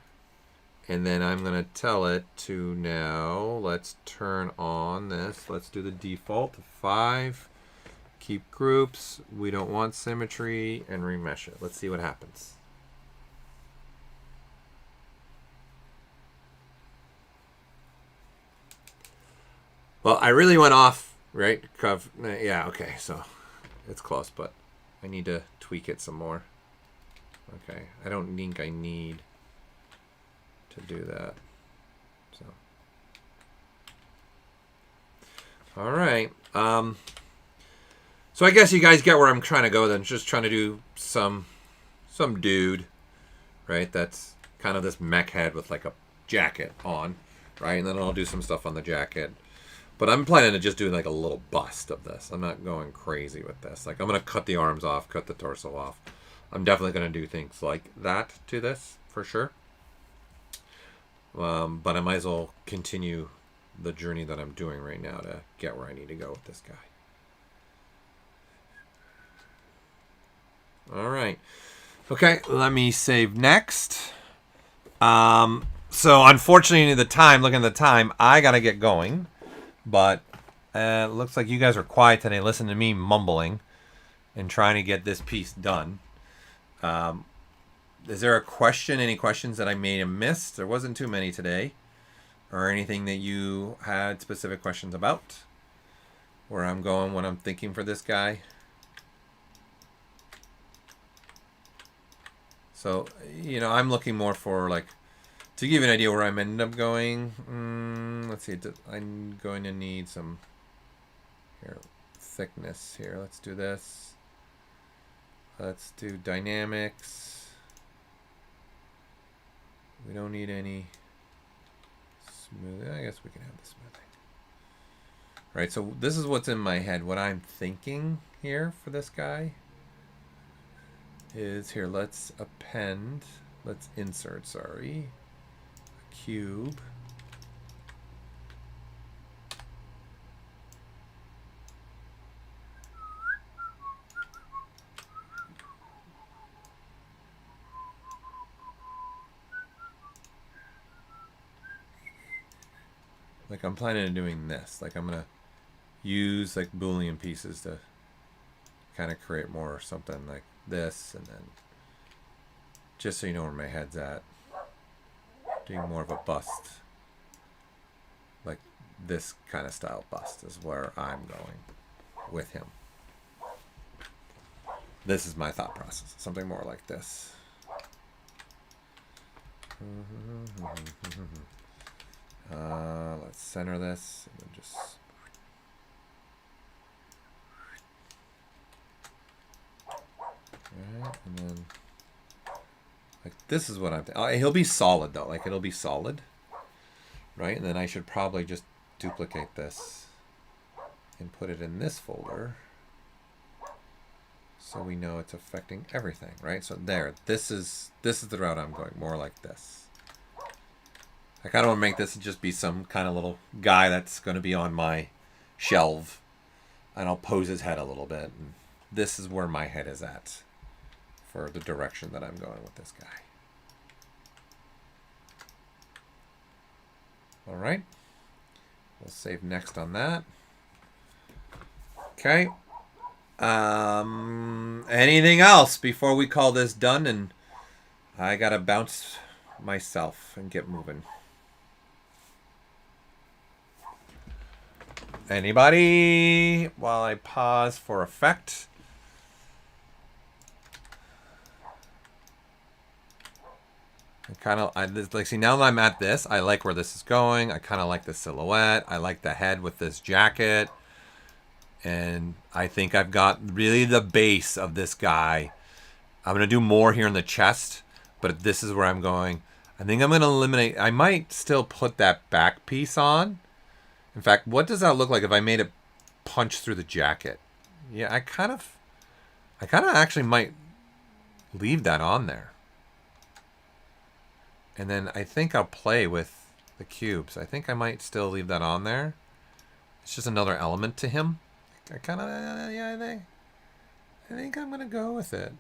And then I'm going to tell it to now, let's turn on this. Let's do the default 5. Keep groups. We don't want symmetry, and remesh it. Let's see what happens. Well, I really went off, right? Yeah, okay, so it's close, but I need to tweak it some more. Okay, I don't think I need to do that. So, all right. So I guess you guys get where I'm trying to go then. Just trying to do some dude, right? That's kind of this mech head with like a jacket on, right? And then I'll do some stuff on the jacket. But I'm planning to just do like a little bust of this. I'm not going crazy with this. Like I'm going to cut the arms off, cut the torso off. I'm definitely going to do things like that to this for sure. But I might as well continue the journey that I'm doing right now to get where I need to go with this guy. All right. Okay, let me save next. So unfortunately, looking at the time, I got to get going. But it looks like you guys are quiet today. Listen to me mumbling and trying to get this piece done. Is there a question? Any questions that I may have missed? There wasn't too many today. or anything that you had specific questions about? Where I'm going, what I'm thinking for this guy? So, you know, I'm looking more for, like, to give you an idea where I'm end up going. Let's see, I'm going to need some here, thickness here. Let's do this. Let's do dynamics. We don't need any smoothing. I guess we can have the smoothing. Right, so this is what's in my head. What I'm thinking here for this guy is here. Let's append. Let's insert, sorry. A cube. Like I'm planning on doing this. Like I'm gonna use like Boolean pieces to kind of create more something like this, and then just so you know where my head's at, doing more of a bust, like this kind of style bust is where I'm going with him. This is my thought process. Something more like this. Let's center this and then just right, and then like this is what I'm he'll be solid though, like it'll be solid, right? And then I should probably just duplicate this and put it in this folder so we know it's affecting everything, right? So there, this is the route I'm going, more like this. I kind of want to make this just be some kind of little guy that's going to be on my shelf, and I'll pose his head a little bit. And this is where my head is at for the direction that I'm going with this guy. All right. We'll save next on that. Okay. Anything else before we call this done? And I got to bounce myself and get moving. Anybody? While I pause for effect. Like, see, now that I'm at this, I like where this is going. I kind of like the silhouette. I like the head with this jacket. And I think I've got really the base of this guy. I'm going to do more here in the chest, but this is where I'm going. I think I'm going to eliminate, I might still put that back piece on. In fact, what does that look like if I made it punch through the jacket? Yeah, I kind of actually might leave that on there. And then I think I'll play with the cubes. I think I might still leave that on there. It's just another element to him. I kind of, yeah, I think I'm going to go with it.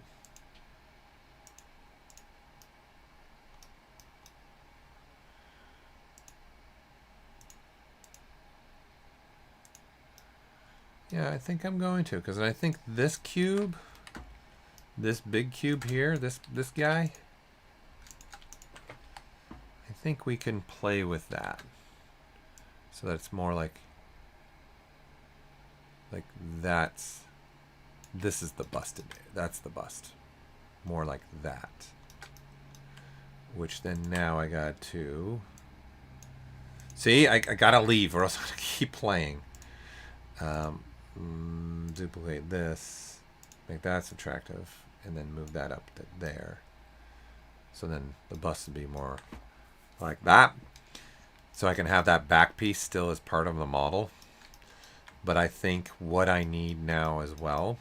Yeah, I think I'm going to, because I think this cube, this big cube here, this guy, I think we can play with that so that it's more like this is the busted, that's the bust, more like that, which then now I got to, see, I gotta leave or else I'm gonna keep playing. Duplicate this, make that subtractive, and then move that up to there. So then the bust would be more like that. So I can have that back piece still as part of the model. But I think what I need now as well.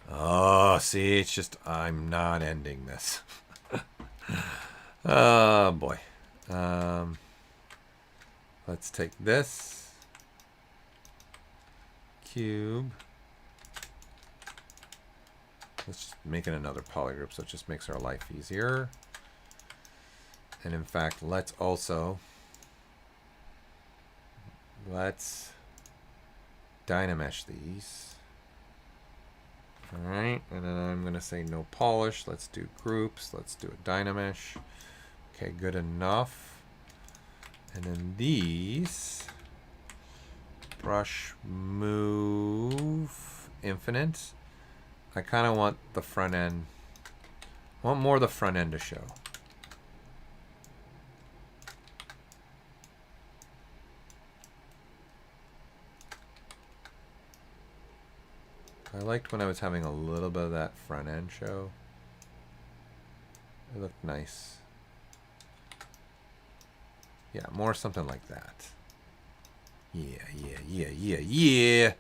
Oh, see, it's just, I'm not ending this. Oh, boy. Let's take this cube. Let's just make it another polygroup so it just makes our life easier. And in fact, let's Dynamesh these. All right, and then I'm gonna say no polish. Let's do groups. Let's do a Dynamesh. Okay, good enough. And then these, brush, move, infinite. I kind of want the front end, I want more of the front end to show. I liked when I was having a little bit of that front end show. It looked nice. Yeah, more something like that. Yeah.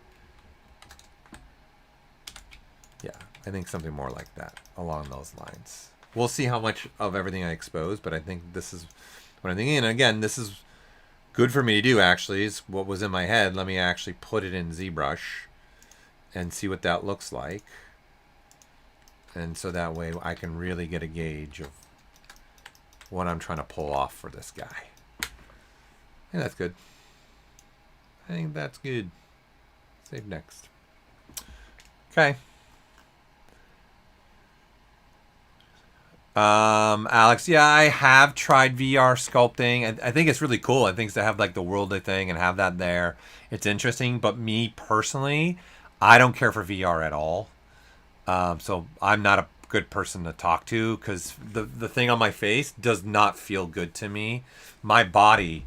Yeah, I think something more like that, along those lines. We'll see how much of everything I expose, but I think this is what I'm thinking. And again, this is good for me to do, actually. Is what was in my head. Let me actually put it in ZBrush and see what that looks like. And so that way I can really get a gauge of what I'm trying to pull off for this guy. Yeah, that's good. I think that's good. Save next. Okay. Alex, yeah, I have tried VR sculpting. I think it's really cool. I think to have like the worldly thing and have that there. It's interesting, but me personally, I don't care for VR at all. So I'm not a good person to talk to because the thing on my face does not feel good to me. My body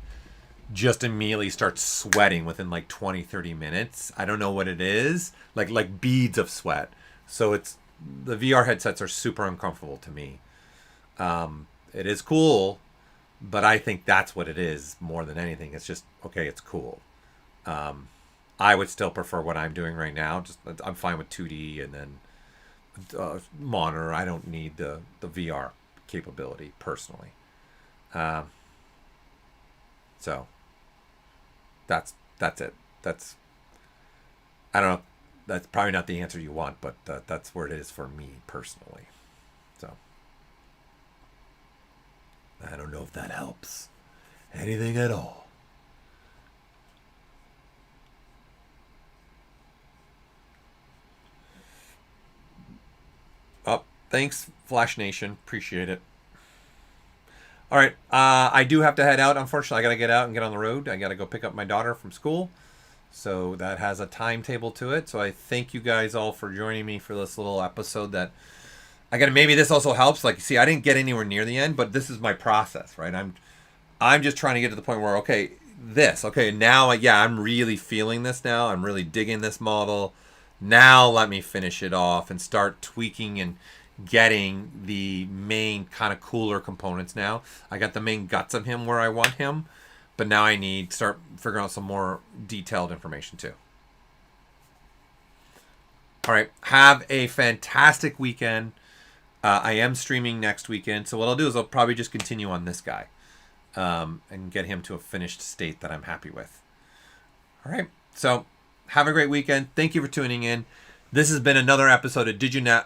just immediately starts sweating within like 20-30 minutes. I don't know what it is, like beads of sweat. So it's, the VR headsets are super uncomfortable to me. It is cool, but I think that's what it is more than anything. It's just, okay, it's cool. I would still prefer what I'm doing right now. Just, I'm fine with 2D and then monitor. I don't need the VR capability personally. So that's it. That's, I don't know. That's probably not the answer you want, but that's where it is for me personally. So I don't know if that helps anything at all. Oh, thanks, Flash Nation. Appreciate it. All right, I do have to head out. Unfortunately, I got to get out and get on the road. I got to go pick up my daughter from school. So that has a timetable to it. So I thank you guys all for joining me for this little episode that maybe this also helps. Like, see, I didn't get anywhere near the end, but this is my process, right? I'm just trying to get to the point where, okay, now, yeah, I'm really feeling this now. I'm really digging this model. Now let me finish it off and start tweaking and getting the main kind of cooler components now. I got the main guts of him where I want him, but now I need to start figuring out some more detailed information too. All right, have a fantastic weekend. I am streaming next weekend, so what I'll do is I'll probably just continue on this guy and get him to a finished state that I'm happy with. All right, so have a great weekend. Thank you for tuning in. This has been another episode of Did You Know?